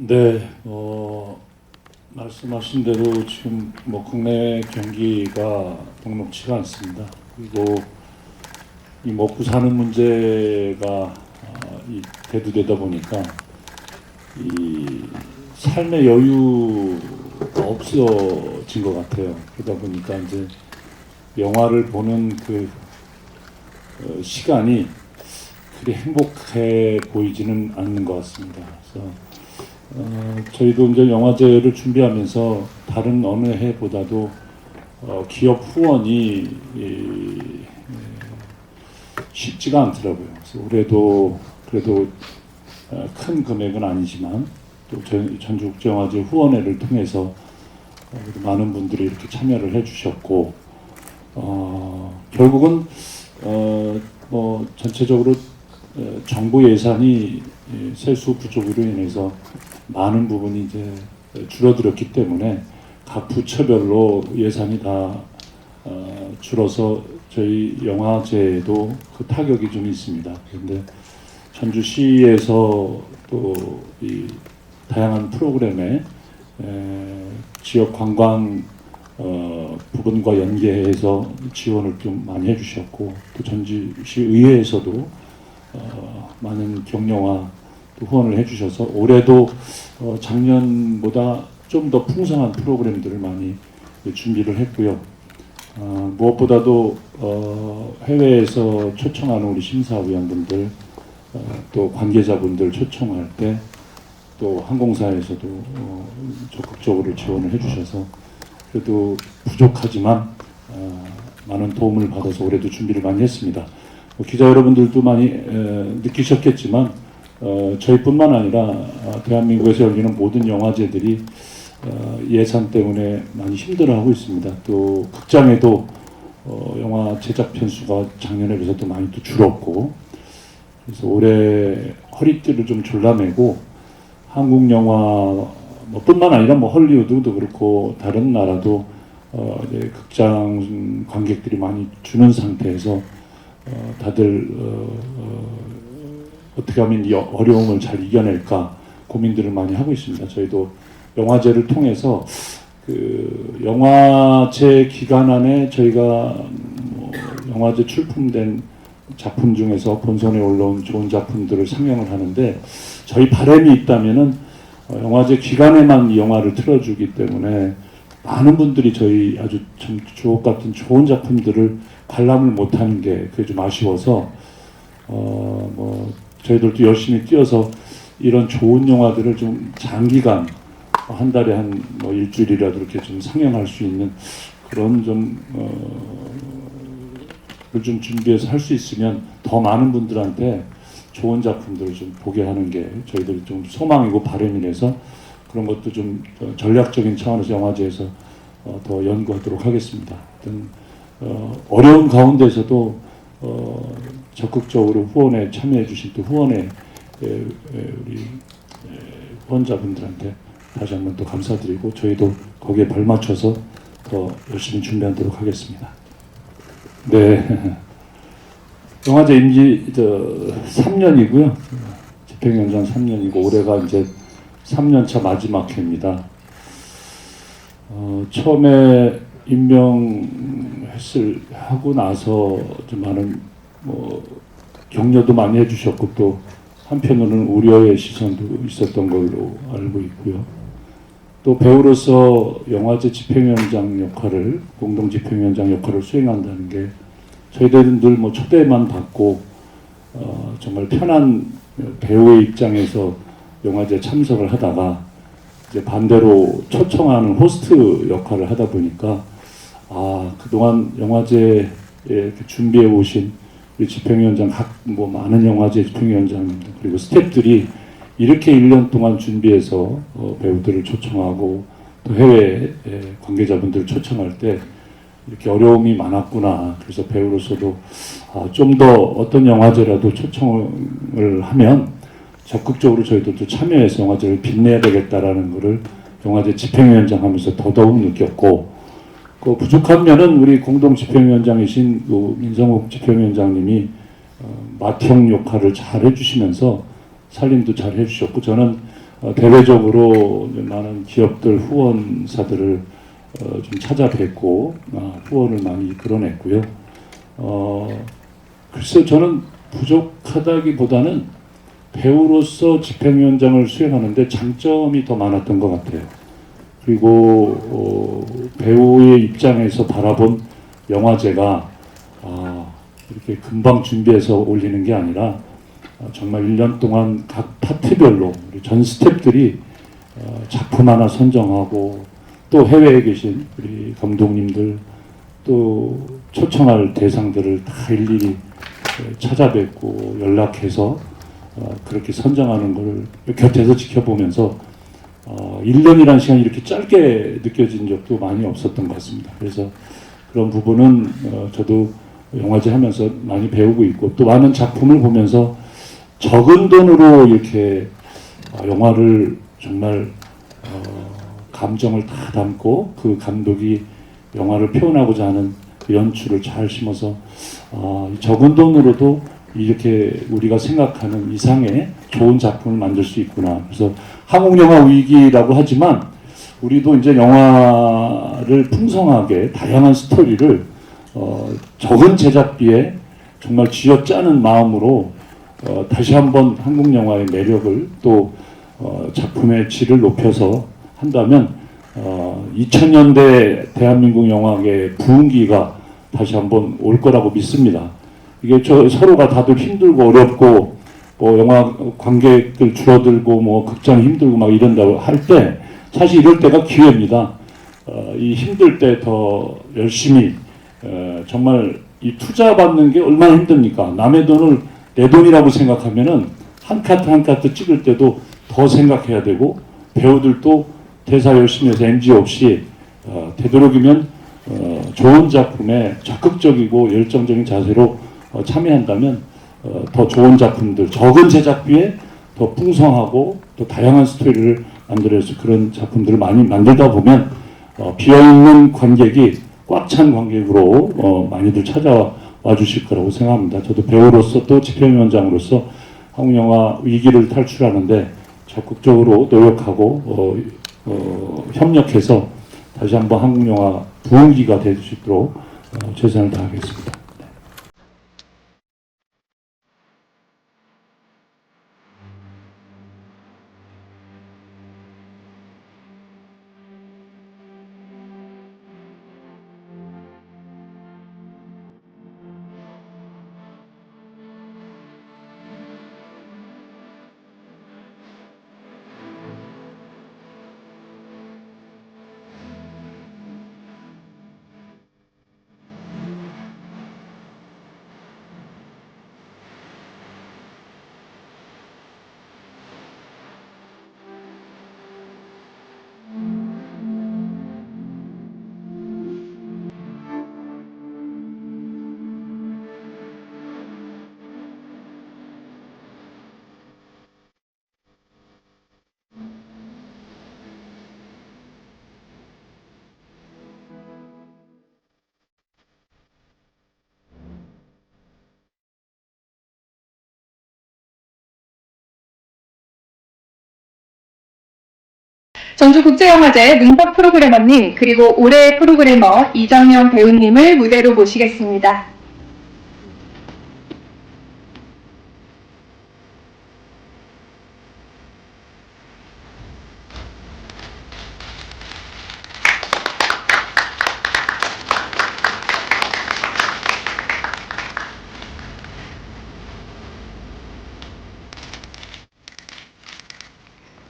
네, 말씀하신 대로 지금 국내 경기가 녹록치가 않습니다. 그리고 이 먹고 사는 문제가 대두되다 보니까 이 삶의 여유가 없어진 것 같아요. 그러다 보니까 이제 영화를 보는 그 시간이 그리 행복해 보이지는 않는 것 같습니다. 그래서 저희도 이제 영화제를 준비하면서 다른 어느 해보다도 기업 후원이 쉽지가 않더라고요. 그래서 올해도 그래도 큰 금액은 아니지만 또 전주국제영화제 후원회를 통해서 많은 분들이 이렇게 참여를 해주셨고 결국은 뭐 전체적으로 정부 예산이 세수 부족으로 인해서 많은 부분이 이제 줄어들었기 때문에 각 부처별로 예산이 다 줄어서 저희 영화제에도 그 타격이 좀 있습니다. 그런데 전주시에서 또 이 다양한 프로그램에 지역 관광 부분과 연계해서 지원을 좀 많이 해주셨고 또 전주시 의회에서도 많은 경영화 또 후원을 해주셔서 올해도 작년보다 좀 더 풍성한 프로그램들을 많이 준비를 했고요. 무엇보다도 해외에서 초청하는 우리 심사위원분들 또 관계자분들 초청할 때 또 항공사에서도 적극적으로 지원을 해주셔서 그래도 부족하지만 많은 도움을 받아서 올해도 준비를 많이 했습니다. 기자 여러분들도 많이 느끼셨겠지만 저희뿐만 아니라 대한민국에서 열리는 모든 영화제들이 예산 때문에 많이 힘들어하고 있습니다. 또 극장에도 영화 제작 편수가 작년에 비해서 또 많이 또 줄었고 그래서 올해 허리띠를 좀 졸라매고 한국 영화 뿐만 아니라 뭐 헐리우드도 그렇고 다른 나라도 이제 극장 관객들이 많이 주는 상태에서 다들 어떻게 하면 이 어려움을 잘 이겨낼까 고민들을 많이 하고 있습니다. 저희도 영화제를 통해서 그 영화제 기간 안에 저희가 뭐 영화제 출품된 작품 중에서 본선에 올라온 좋은 작품들을 상영을 하는데 저희 바람이 있다면은 영화제 기간에만 이 영화를 틀어주기 때문에 많은 분들이 저희 아주 참 주옥 같은 좋은 작품들을 관람을 못하는 게 그게 좀 아쉬워서 뭐 저희들도 열심히 뛰어서 이런 좋은 영화들을 좀 장기간 한 달에 한 뭐 일주일이라도 이렇게 좀 상영할 수 있는 그런 좀 준비해서 할 수 있으면 더 많은 분들한테 좋은 작품들을 좀 보게 하는 게 저희들이 좀 소망이고 바람이라서 그런 것도 좀 전략적인 차원에서 영화제에서 더 연구하도록 하겠습니다. 어려운 가운데서도 적극적으로 후원에 참여해 주신 또 후원에 우리 후원자분들한테 다시 한번 또 감사드리고 저희도 거기에 발맞춰서 더 열심히 준비하도록 하겠습니다. 네, 영화제 임기 3년이고요. 집행위원장 3년이고 올해가 이제 3년차 마지막 해입니다. 처음에 하고 나서 좀 많은 뭐 격려도 많이 해주셨고 또 한편으로는 우려의 시선도 있었던 걸로 알고 있고요. 또 배우로서 영화제 집행위원장 역할을 공동 집행위원장 역할을 수행한다는 게 저희들은 늘 뭐 초대만 받고 정말 편한 배우의 입장에서 영화제 참석을 하다가 이제 반대로 초청하는 호스트 역할을 하다 보니까 그동안 영화제에 준비해 오신 우리 집행위원장 뭐 많은 영화제 집행위원장님들 그리고 스태프들이 이렇게 1년 동안 준비해서 배우들을 초청하고 또 해외 관계자분들을 초청할 때 이렇게 어려움이 많았구나. 그래서 배우로서도 좀 더 어떤 영화제라도 초청을 하면 적극적으로 저희들도 참여해서 영화제를 빛내야 되겠다라는 것을 영화제 집행위원장 하면서 더더욱 느꼈고 그 부족한 면은 우리 공동 집행위원장이신 민성욱 집행위원장님이 맏형 역할을 잘 해주시면서 살림도 잘 해주셨고 저는 대외적으로 많은 기업들 후원사들을 좀 찾아뵙고 후원을 많이 이끌어냈고요. 글쎄 저는 부족하다기보다는 배우로서 집행위원장을 수행하는데 장점이 더 많았던 것 같아요. 그리고 배우의 입장에서 바라본 영화제가 이렇게 금방 준비해서 올리는 게 아니라 정말 1년 동안 각 파트별로 우리 전 스태프들이 작품 하나 선정하고 또 해외에 계신 우리 감독님들 또 초청할 대상들을 다 일일이 찾아뵙고 연락해서 그렇게 선정하는 걸 곁에서 지켜보면서 1년이라는 시간이 이렇게 짧게 느껴진 적도 많이 없었던 것 같습니다. 그래서 그런 부분은 저도 영화제 하면서 많이 배우고 있고 또 많은 작품을 보면서 적은 돈으로 이렇게 영화를 정말 감정을 다 담고 그 감독이 영화를 표현하고자 하는 그 연출을 잘 심어서 적은 돈으로도 이렇게 우리가 생각하는 이상의 좋은 작품을 만들 수 있구나. 그래서 한국 영화 위기라고 하지만 우리도 이제 영화를 풍성하게 다양한 스토리를 적은 제작비에 정말 쥐어짜는 마음으로 다시 한번 한국 영화의 매력을 또 작품의 질을 높여서 한다면 2000년대 대한민국 영화계의 부흥기가 다시 한번 올 거라고 믿습니다. 이게 서로가 다들 힘들고 어렵고 영화 관객들 줄어들고 극장 힘들고 막 이런다고 할 때 사실 이럴 때가 기회입니다. 이 힘들 때 더 열심히 정말 이 투자 받는 게 얼마나 힘듭니까? 남의 돈을 내 돈이라고 생각하면은 한 카트 한 카트 찍을 때도 더 생각해야 되고 배우들도 대사 열심히 해서 NG 없이 되도록이면 좋은 작품에 적극적이고 열정적인 자세로 참여한다면 더 좋은 작품들, 적은 제작비에 더 풍성하고 또 다양한 스토리를 만들어서 그런 작품들을 많이 만들다 보면 비어있는 관객이 꽉 찬 관객으로 많이들 찾아와 주실 거라고 생각합니다. 저도 배우로서 또 집행위원장으로서 한국 영화 위기를 탈출하는데 적극적으로 노력하고 협력해서 다시 한번 한국 영화 부흥기가 될 수 있도록 최선을 다하겠습니다. 전주국제영화제 문석 프로그래머님 그리고 올해 프로그래머 이정현 배우님을 무대로 모시겠습니다.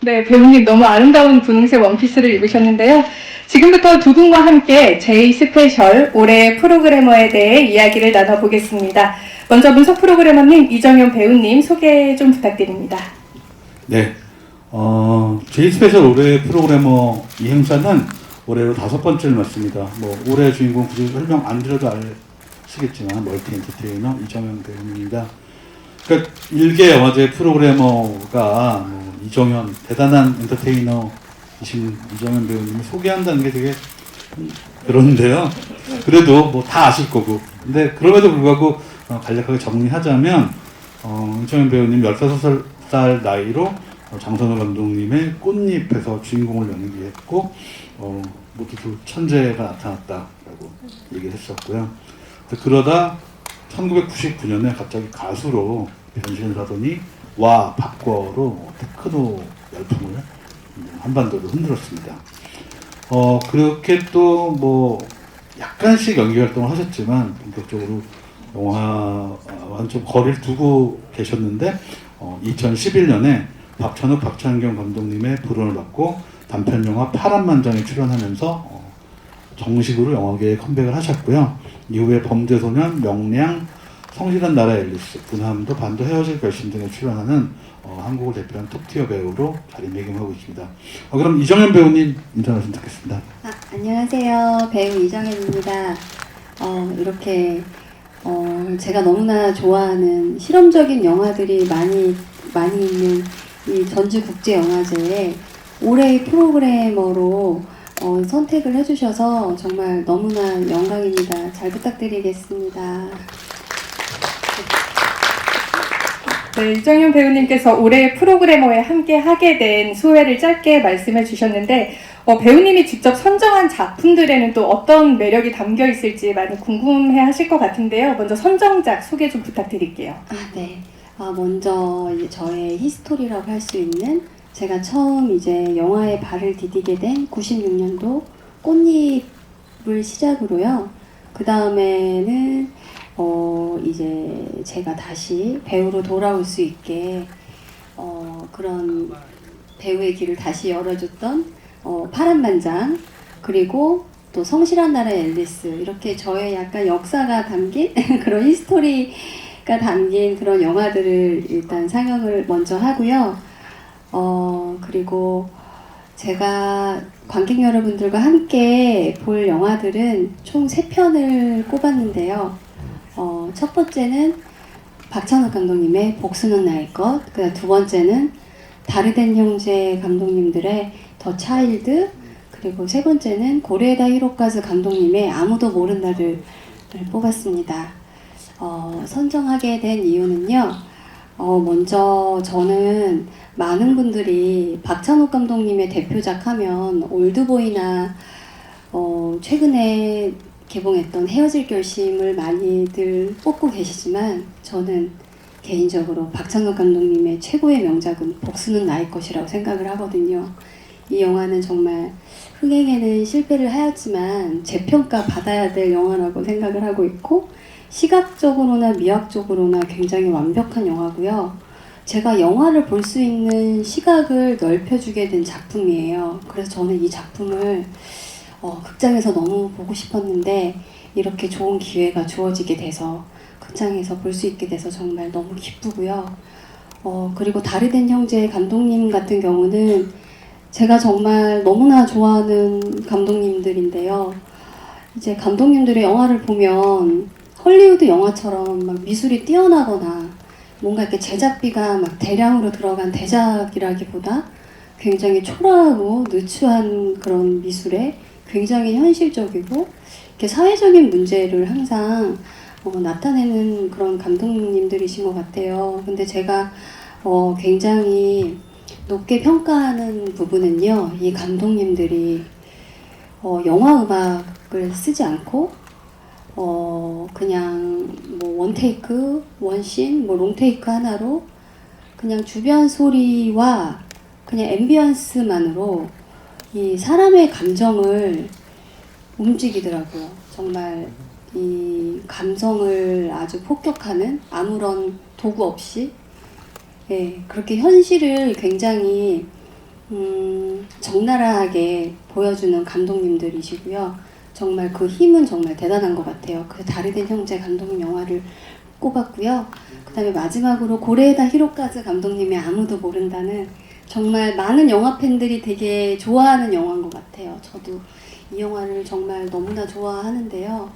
네, 배우님 너무 아름다운 분홍색 원피스를 입으셨는데요. 지금부터 두 분과 함께 제2스페셜 올해 프로그래머에 대해 이야기를 나눠보겠습니다. 먼저 문석 프로그래머님, 이정현 배우님 소개 좀 부탁드립니다. 네, 제2스페셜 올해 프로그래머 이 행사는 올해로 5번째를 맞습니다. 올해 주인공 굳이 설명 안 드려도 아시겠지만 멀티 엔터테이너 이정현 배우님입니다. 그러니까 일개 영화제 프로그래머가 이정현 대단한 엔터테이너이신 이정현 배우님을 소개한다는 게 되게 그런데요. 그래도 다 아실 거고. 근데 그럼에도 불구하고 간략하게 정리하자면 이정현 배우님 15살 나이로 장선호 감독님의 꽃잎에서 주인공을 연기했고 모두 천재가 나타났다라고 얘기를 했었고요. 그러다 1999년에 갑자기 가수로 변신을 하더니 와 박거로 테크노 열풍을 한반도를 흔들었습니다. 그렇게 또 뭐 약간씩 연기 활동을 하셨지만 본격적으로 영화와는 좀 거리를 두고 계셨는데 2011년에 박찬욱, 박찬경 감독님의 불운을 받고 단편 영화 파란만장에 출연하면서 정식으로 영화계에 컴백을 하셨고요. 이후에 범죄소년, 명량, 성실한 나라 앨리스, 군함도 반도 헤어질 결심 등에 출연하는 한국을 대표한 톱티어 배우로 자리매김하고 있습니다. 그럼 이정현 배우님 인사하시면 좋겠습니다. 안녕하세요. 배우 이정현입니다. 이렇게 제가 너무나 좋아하는 실험적인 영화들이 많이 있는 이 전주국제영화제에 올해의 프로그래머로 선택을 해주셔서 정말 너무나 영광입니다. 잘 부탁드리겠습니다. 네, 이정현 배우님께서 올해 프로그래머에 함께 하게 된 소회를 짧게 말씀해 주셨는데 배우님이 직접 선정한 작품들에는 또 어떤 매력이 담겨 있을지 많이 궁금해 하실 것 같은데요. 먼저 선정작 소개 좀 부탁드릴게요. 네. 먼저 이제 저의 히스토리라고 할 수 있는 제가 처음 이제 영화에 발을 디디게 된 96년도 꽃잎을 시작으로요. 그 다음에는 이제 제가 다시 배우로 돌아올 수 있게 그런 배우의 길을 다시 열어줬던 파란만장, 그리고 또 성실한 나라의 앨리스, 이렇게 저의 약간 역사가 담긴 그런 히스토리가 담긴 그런 영화들을 일단 상영을 먼저 하고요. 그리고 제가 관객 여러분들과 함께 볼 영화들은 총 3편을 꼽았는데요. 첫 번째는 박찬욱 감독님의 복수는 나의 것, 두 번째는 다르덴 형제 감독님들의 더 차일드, 그리고 세 번째는 고레에다 히로카즈 감독님의 아무도 모른다를 뽑았습니다. 선정하게 된 이유는요. 먼저 저는 많은 분들이 박찬욱 감독님의 대표작 하면 올드보이나 최근에 개봉했던 헤어질 결심을 많이들 뽑고 계시지만 저는 개인적으로 박찬욱 감독님의 최고의 명작은 복수는 나의 것이라고 생각을 하거든요. 이 영화는 정말 흥행에는 실패를 하였지만 재평가 받아야 될 영화라고 생각을 하고 있고, 시각적으로나 미학적으로나 굉장히 완벽한 영화고요. 제가 영화를 볼 수 있는 시각을 넓혀주게 된 작품이에요. 그래서 저는 이 작품을 극장에서 너무 보고 싶었는데 이렇게 좋은 기회가 주어지게 돼서 극장에서 볼 수 있게 돼서 정말 너무 기쁘고요. 그리고 다르덴 형제 감독님 같은 경우는 제가 정말 너무나 좋아하는 감독님들인데요. 이제 감독님들의 영화를 보면 헐리우드 영화처럼 막 미술이 뛰어나거나 뭔가 이렇게 제작비가 막 대량으로 들어간 대작이라기보다 굉장히 초라하고 누추한 그런 미술에 굉장히 현실적이고 이렇게 사회적인 문제를 항상 나타내는 그런 감독님들이신 것 같아요. 근데 제가 굉장히 높게 평가하는 부분은요, 이 감독님들이 영화 음악을 쓰지 않고 그냥 뭐 원테이크, 원씬, 뭐 롱테이크 하나로 그냥 주변 소리와 그냥 앰비언스만으로 이 사람의 감정을 움직이더라고요. 정말 이 감성을 아주 폭격하는, 아무런 도구 없이 그렇게 현실을 굉장히 적나라하게 보여주는 감독님들이시고요. 정말 그 힘은 정말 대단한 것 같아요. 그 다르덴 형제 감독님 영화를 꼽았고요. 그 다음에 마지막으로 고레에다 히로카즈 감독님의 아무도 모른다는 정말 많은 영화 팬들이 되게 좋아하는 영화인 것 같아요. 저도 이 영화를 정말 너무나 좋아하는데요.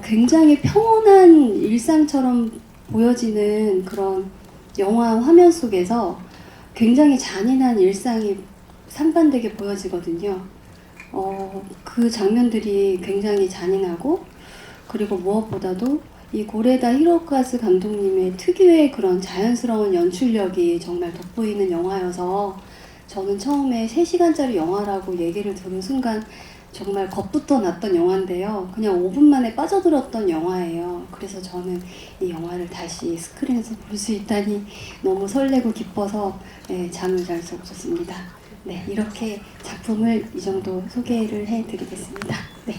굉장히 평온한 일상처럼 보여지는 그런 영화 화면 속에서 굉장히 잔인한 일상이 상반되게 보여지거든요. 그 장면들이 굉장히 잔인하고, 그리고 무엇보다도 이 고레다 히로카즈 감독님의 특유의 그런 자연스러운 연출력이 정말 돋보이는 영화여서 저는 처음에 3시간짜리 영화라고 얘기를 들은 순간 정말 겁부터 났던 영화인데요. 그냥 5분 만에 빠져들었던 영화예요. 그래서 저는 이 영화를 다시 스크린에서 볼 수 있다니 너무 설레고 기뻐서 잠을 잘 수 없었습니다. 네, 이렇게 작품을 이 정도 소개를 해드리겠습니다. 네.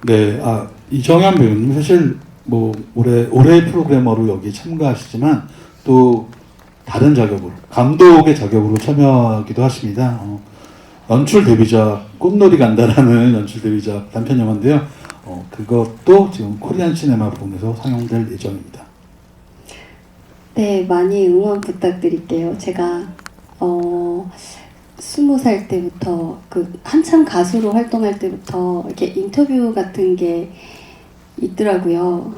네, 이정현 배우님 사실 뭐 올해 프로그래머로 여기 참가하시지만 또 다른 자격으로 감독의 자격으로 참여하기도 하십니다. 연출 데뷔작 꽃놀이 간다라는 연출 데뷔작 단편 영화인데요. 그것도 지금 코리안 시네마 본에서 상영될 예정입니다. 네, 많이 응원 부탁드릴게요. 제가 20살 때부터 한참 가수로 활동할 때부터 이렇게 인터뷰 같은 게 있더라고요.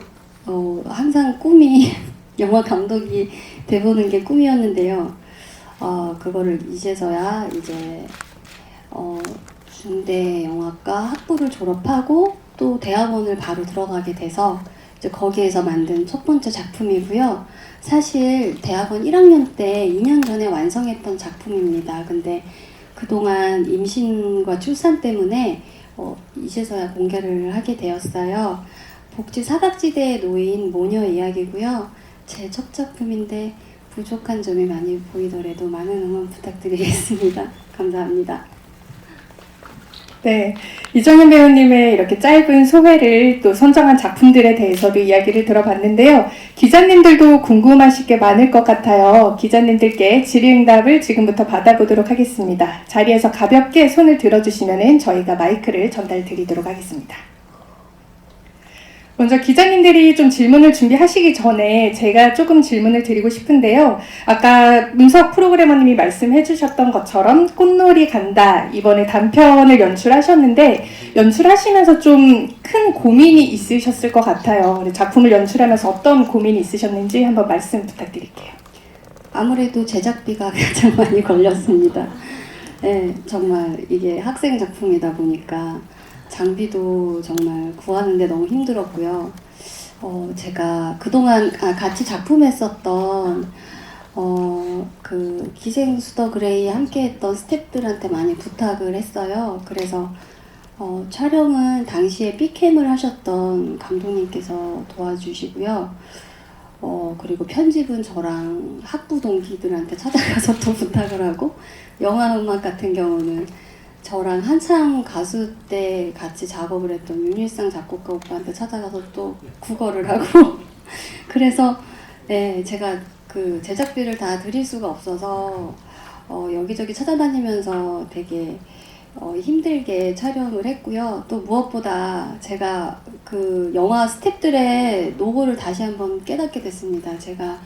항상 꿈이 영화 감독이 돼보는 게 꿈이었는데요. 그거를 이제서야 이제 중대 영화과 학부를 졸업하고 또 대학원을 바로 들어가게 돼서 이제 거기에서 만든 첫 번째 작품이고요. 사실 대학원 1학년 때 2년 전에 완성했던 작품입니다. 근데 그동안 임신과 출산 때문에 이제서야 공개를 하게 되었어요. 복지 사각지대에 놓인 모녀 이야기고요. 제 첫 작품인데 부족한 점이 많이 보이더라도 많은 응원 부탁드리겠습니다. 감사합니다. 네, 이정현 배우님의 이렇게 짧은 소회를 또 선정한 작품들에 대해서도 이야기를 들어봤는데요. 기자님들도 궁금하실 게 많을 것 같아요. 기자님들께 질의응답을 지금부터 받아보도록 하겠습니다. 자리에서 가볍게 손을 들어주시면 저희가 마이크를 전달 드리도록 하겠습니다. 먼저 기자님들이 좀 질문을 준비하시기 전에 제가 조금 질문을 드리고 싶은데요. 아까 문석 프로그래머님이 말씀해 주셨던 것처럼 꽃놀이 간다 이번에 단편을 연출하셨는데 연출하시면서 좀 큰 고민이 있으셨을 것 같아요. 작품을 연출하면서 어떤 고민이 있으셨는지 한번 말씀 부탁드릴게요. 아무래도 제작비가 가장 많이 걸렸습니다. 네, 정말 이게 학생 작품이다 보니까 장비도 정말 구하는데 너무 힘들었고요. 제가 그동안 같이 작품했었던 그 기생수더 그레이 함께했던 스태프들한테 많이 부탁을 했어요. 그래서 촬영은 당시에 B캠을 하셨던 감독님께서 도와주시고요. 그리고 편집은 저랑 학부 동기들한테 찾아가서 또 부탁을 하고 영화 음악 같은 경우는 저랑 한창 가수 때 같이 작업을 했던 윤일상 작곡가 오빠한테 찾아가서 또 국어를 하고 그래서 네, 제가 그 제작비를 다 드릴 수가 없어서 여기저기 찾아다니면서 되게 힘들게 촬영을 했고요. 또 무엇보다 제가 그 영화 스태프들의 노고를 다시 한번 깨닫게 됐습니다. 제가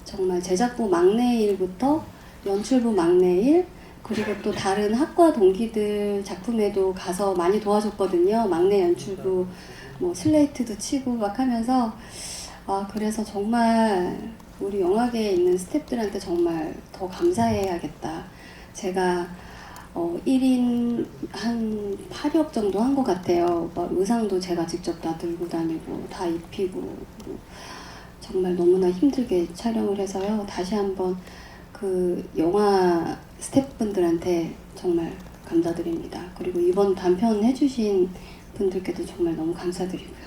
정말 제작부 막내 일부터 연출부 막내 일 그리고 또 다른 학과 동기들 작품에도 가서 많이 도와줬거든요. 막내 연출부 뭐 슬레이트도 치고 막 하면서 그래서 정말 우리 영화계에 있는 스태프들한테 정말 더 감사해야겠다. 제가 1인 한 8역 정도 한 것 같아요. 의상도 제가 직접 다 들고 다니고 다 입히고 정말 너무나 힘들게 촬영을 해서요. 다시 한번 그 영화 스태프분들한테 정말 감사드립니다. 그리고 이번 단편 해주신 분들께도 정말 너무 감사드리고요.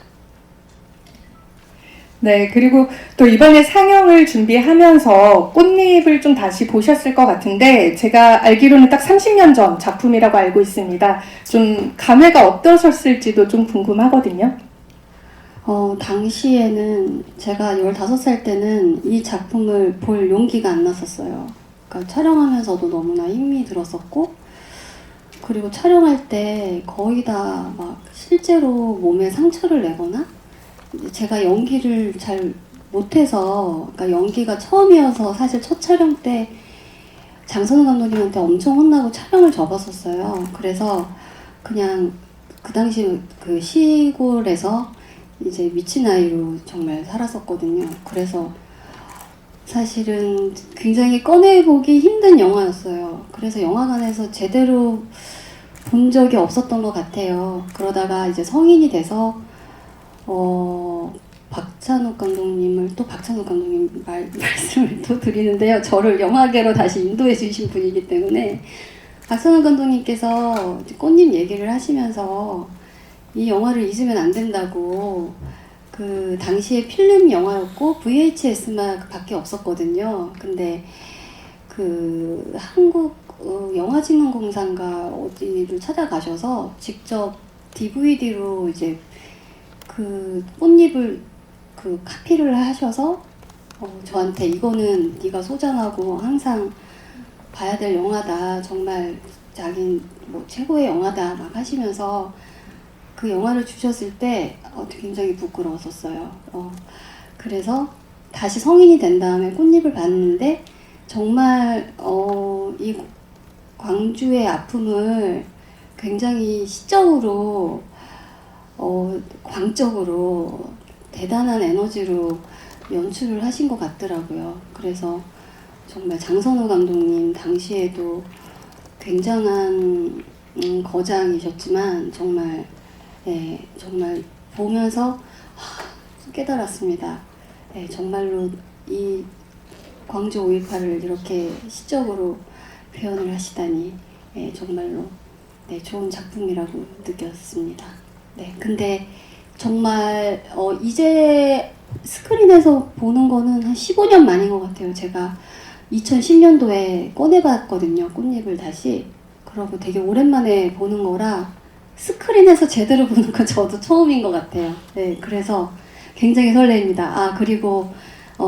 네, 그리고 또 이번에 상영을 준비하면서 꽃잎을 좀 다시 보셨을 것 같은데 제가 알기로는 딱 30년 전 작품이라고 알고 있습니다. 좀 감회가 어떠셨을지도 좀 궁금하거든요. 당시에는 제가 15살 때는 이 작품을 볼 용기가 안 났었어요. 그러니까 촬영하면서도 너무나 힘이 들었었고 그리고 촬영할 때 거의 다 막 실제로 몸에 상처를 내거나 제가 연기를 잘 못해서 그러니까 연기가 처음이어서 사실 첫 촬영 때 장선우 감독님한테 엄청 혼나고 촬영을 접었었어요. 그래서 그냥 그 당시 그 시골에서 이제 미친 아이로 정말 살았었거든요. 그래서 사실은 굉장히 꺼내보기 힘든 영화였어요. 그래서 영화관에서 제대로 본 적이 없었던 것 같아요. 그러다가 이제 성인이 돼서 박찬욱 감독님을 또 박찬욱 감독님 말씀을 또 드리는데요. 저를 영화계로 다시 인도해 주신 분이기 때문에 박선우 감독님께서 꽃님 얘기를 하시면서 이 영화를 잊으면 안 된다고, 그 당시에 필름 영화였고 VHS만 밖에 없었거든요. 근데 그 한국 영화진흥공사인가 어디를 찾아가셔서 직접 DVD로 이제 그 꽃잎을 그 카피를 하셔서 저한테 이거는 네가 소장하고 항상 봐야 될 영화다. 정말 자긴 뭐 최고의 영화다 막 하시면서 그 영화를 주셨을 때 굉장히 부끄러웠었어요. 그래서 다시 성인이 된 다음에 꽃잎을 봤는데 정말 이 광주의 아픔을 굉장히 시적으로 광적으로 대단한 에너지로 연출을 하신 것 같더라고요. 그래서 정말 장선우 감독님 당시에도 굉장한 거장이셨지만 정말 정말 보면서 깨달았습니다. 정말로 이 광주 5.18을 이렇게 시적으로 표현을 하시다니 정말로 좋은 작품이라고 느꼈습니다. 근데 정말 이제 스크린에서 보는 거는 한 15년 만인 것 같아요. 제가 2010년도에 꺼내봤거든요. 꽃잎을 다시. 그러고 되게 오랜만에 보는 거라 스크린에서 제대로 보는 건 저도 처음인 것 같아요. 그래서 굉장히 설레입니다. 그리고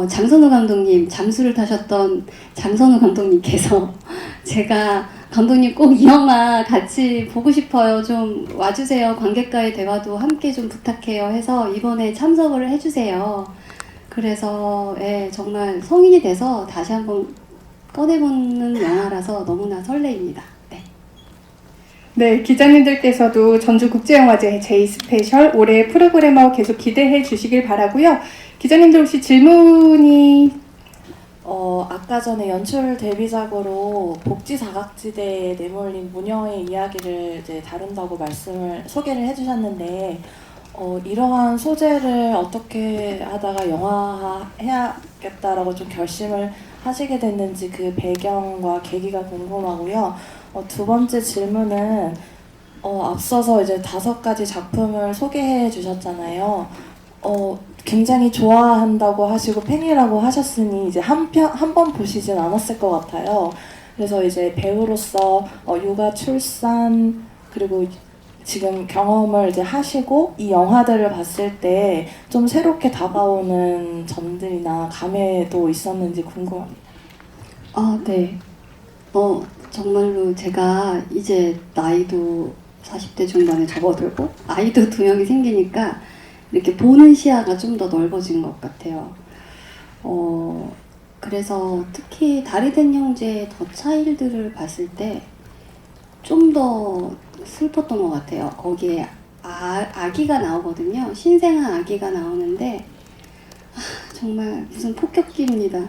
장선우 감독님, 잠수를 타셨던 장선우 감독님께서 제가 감독님 꼭 이 영화 같이 보고 싶어요. 좀 와주세요. 관객과의 대화도 함께 좀 부탁해요. 해서 이번에 참석을 해주세요. 그래서 정말 성인이 돼서 다시 한번 꺼내보는 영화라서 너무나 설레입니다. 네, 기자님들께서도 전주국제영화제 제2스페셜 올해 프로그래머 계속 기대해 주시길 바라고요. 기자님들 혹시 질문이 아까 전에 연출 데뷔작으로 복지 사각지대에 내몰린 모녀의 이야기를 이제 다룬다고 소개를 해주셨는데, 이러한 소재를 어떻게 하다가 영화화해야겠다라고 좀 결심을 하시게 됐는지 그 배경과 계기가 궁금하고요. 두 번째 질문은 앞서서 이제 5가지 작품을 소개해 주셨잖아요. 굉장히 좋아한다고 하시고 팬이라고 하셨으니 이제 한 번 보시진 않았을 것 같아요. 그래서 이제 배우로서 육아, 출산, 그리고 지금 경험을 이제 하시고 이 영화들을 봤을 때 좀 새롭게 다가오는 점들이나 감회도 있었는지 궁금합니다. 네. 정말로 제가 이제 나이도 40대 중반에 접어들고 아이도 2명이 생기니까 이렇게 보는 시야가 좀 더 넓어진 것 같아요. 그래서 특히 다리 된 형제의 더 차일드를 봤을 때 좀 더 슬펐던 것 같아요. 거기에 아기가 나오거든요. 신생아 아기가 나오는데 정말 무슨 폭격기입니다.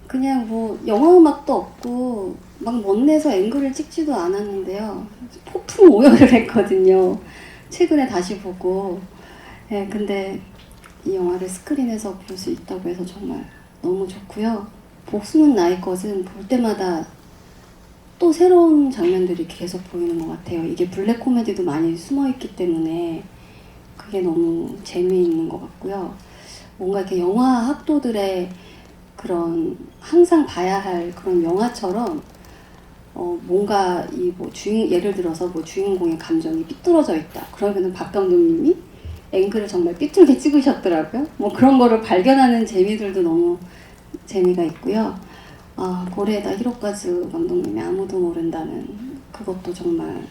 그냥 뭐 영화 음악도 없고 막 멋내서 앵글을 찍지도 않았는데요. 폭풍 오열을 했거든요. 최근에 다시 보고. 근데 이 영화를 스크린에서 볼 수 있다고 해서 정말 너무 좋고요. 복수는 나의 것은 볼 때마다 또 새로운 장면들이 계속 보이는 것 같아요. 이게 블랙 코미디도 많이 숨어있기 때문에 그게 너무 재미있는 것 같고요. 뭔가 이렇게 영화 학도들의 그런 항상 봐야 할 그런 영화처럼 뭔가 이 뭐 예를 들어서 뭐 주인공의 감정이 삐뚤어져 있다. 그러면은 박 감독님이 앵글을 정말 삐뚤게 찍으셨더라고요. 뭐 그런 거를 발견하는 재미들도 너무 재미가 있고요. 고레에다 히로카즈 감독님이 아무도 모른다는 그것도 정말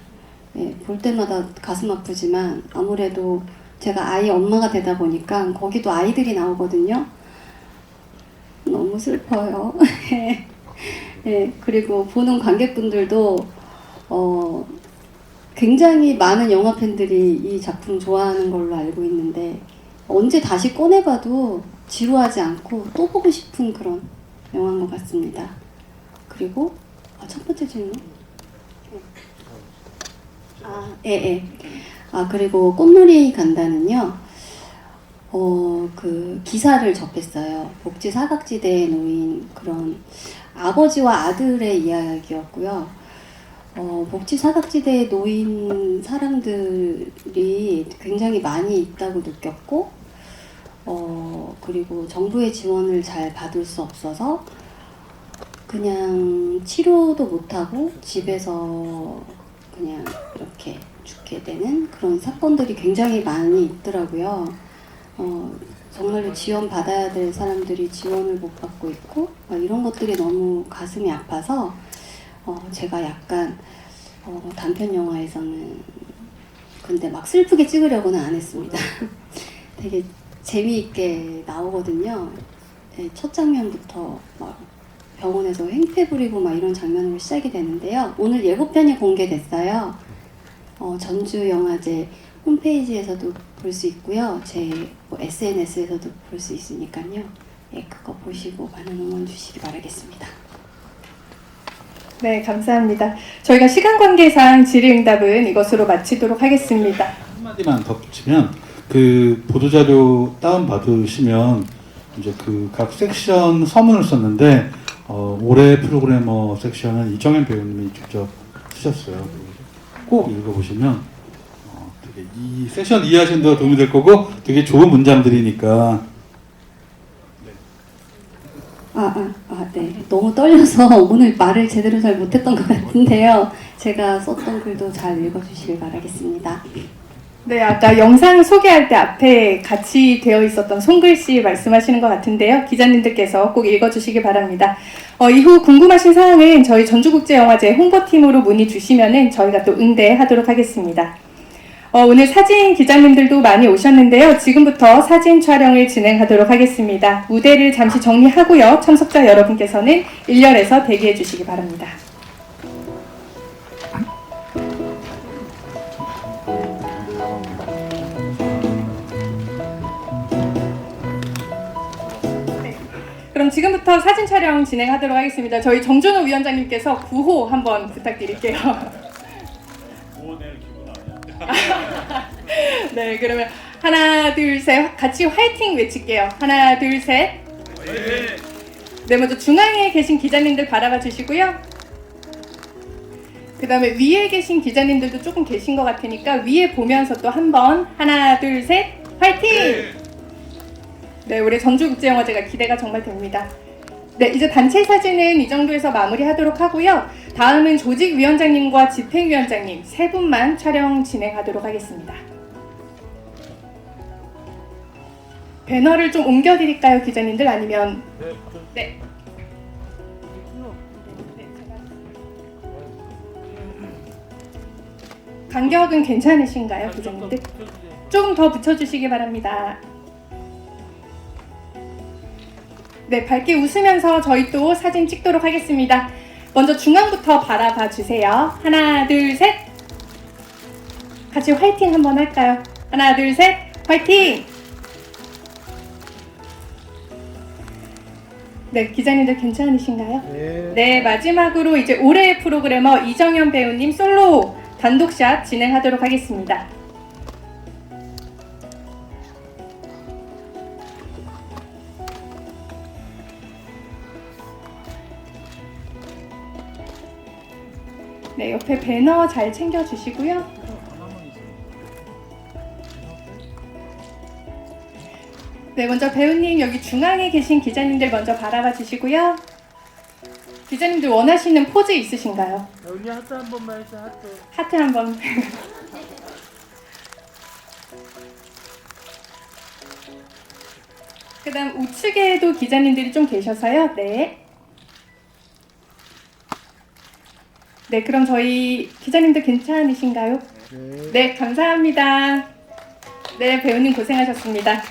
볼 때마다 가슴 아프지만 아무래도 제가 아이 엄마가 되다 보니까 거기도 아이들이 나오거든요. 너무 슬퍼요. 그리고 보는 관객분들도 굉장히 많은 영화 팬들이 이 작품 좋아하는 걸로 알고 있는데 언제 다시 꺼내봐도 지루하지 않고 또 보고 싶은 그런 영화인 것 같습니다. 그리고 첫 번째 질문. 그리고 꽃놀이 간다는요. 그 기사를 접했어요. 복지 사각지대에 놓인 그런 아버지와 아들의 이야기였고요. 복지 사각지대에 놓인 사람들이 굉장히 많이 있다고 느꼈고, 그리고 정부의 지원을 잘 받을 수 없어서 그냥 치료도 못하고 집에서 그냥 이렇게 죽게 되는 그런 사건들이 굉장히 많이 있더라고요. 정말로 지원 받아야 될 사람들이 지원을 못 받고 있고, 이런 것들이 너무 가슴이 아파서 제가 약간 단편 영화에서는 근데 막 슬프게 찍으려고는 안 했습니다. 되게 재미있게 나오거든요. 네, 첫 장면부터 막 병원에서 행패 부리고 막 이런 장면으로 시작이 되는데요. 오늘 예고편이 공개됐어요. 전주영화제 홈페이지에서도 볼 수 있고요. 제 SNS에서도 볼 수 있으니까요. 예, 그거 보시고 많은 응원 주시기 바라겠습니다. 네, 감사합니다. 저희가 시간 관계상 질의응답은 이것으로 마치도록 하겠습니다. 한마디만 덧붙이면 그 보도자료 다운 받으시면 이제 그 각 섹션 서문을 썼는데 올해 프로그래머 섹션은 이정현 배우님이 직접 쓰셨어요. 꼭 읽어보시면 되게 이 섹션 이해하시는 데 도움이 될 거고 되게 좋은 문장들이니까. 네. 너무 떨려서 오늘 말을 제대로 잘 못했던 것 같은데요. 제가 썼던 글도 잘 읽어주시길 바라겠습니다. 네, 아까 영상 소개할 때 앞에 같이 되어 있었던 손글씨 말씀하시는 것 같은데요. 기자님들께서 꼭 읽어주시기 바랍니다. 이후 궁금하신 사항은 저희 전주국제영화제 홍보팀으로 문의 주시면은 저희가 또 응대하도록 하겠습니다. 오늘 사진 기자님들도 많이 오셨는데요. 지금부터 사진 촬영을 진행하도록 하겠습니다. 무대를 잠시 정리하고요. 참석자 여러분께서는 1열에서 대기해 주시기 바랍니다. 그럼 지금부터 사진 촬영 진행하도록 하겠습니다. 저희 정준호 위원장님께서 구호 한번 부탁드릴게요. 네, 그러면 하나, 둘, 셋 같이 화이팅 외칠게요. 하나, 둘, 셋. 네, 먼저 중앙에 계신 기자님들 바라봐 주시고요. 그 다음에 위에 계신 기자님들도 조금 계신 것 같으니까 위에 보면서 또 한번 하나, 둘, 셋. 화이팅! 네, 올해 전주국제영화제가 기대가 정말 됩니다. 네, 이제 단체 사진은 이 정도에서 마무리하도록 하고요. 다음은 조직위원장님과 집행위원장님 세 분만 촬영 진행하도록 하겠습니다. 배너를 좀 옮겨드릴까요, 기자님들? 아니면 네. 간격은 괜찮으신가요, 기자님들? 조금 더 붙여주시기 바랍니다. 네, 밝게 웃으면서 저희 또 사진 찍도록 하겠습니다. 먼저 중앙부터 바라봐 주세요. 하나, 둘, 셋. 같이 화이팅 한번 할까요? 하나, 둘, 셋. 화이팅! 네, 기자님들 괜찮으신가요? 네, 마지막으로 이제 올해의 프로그래머 이정현 배우님 솔로 단독샷 진행하도록 하겠습니다. 네, 옆에 배너 잘 챙겨주시고요. 네, 먼저 배우님 여기 중앙에 계신 기자님들 먼저 바라봐 주시고요. 기자님들 원하시는 포즈 있으신가요? 언니 하트 한 번만 해줘. 하트. 하트 한 번. 그 다음 우측에도 기자님들이 좀 계셔서요. 네. 네, 그럼 저희 기자님들 괜찮으신가요? 네, 감사합니다. 네, 배우님 고생하셨습니다.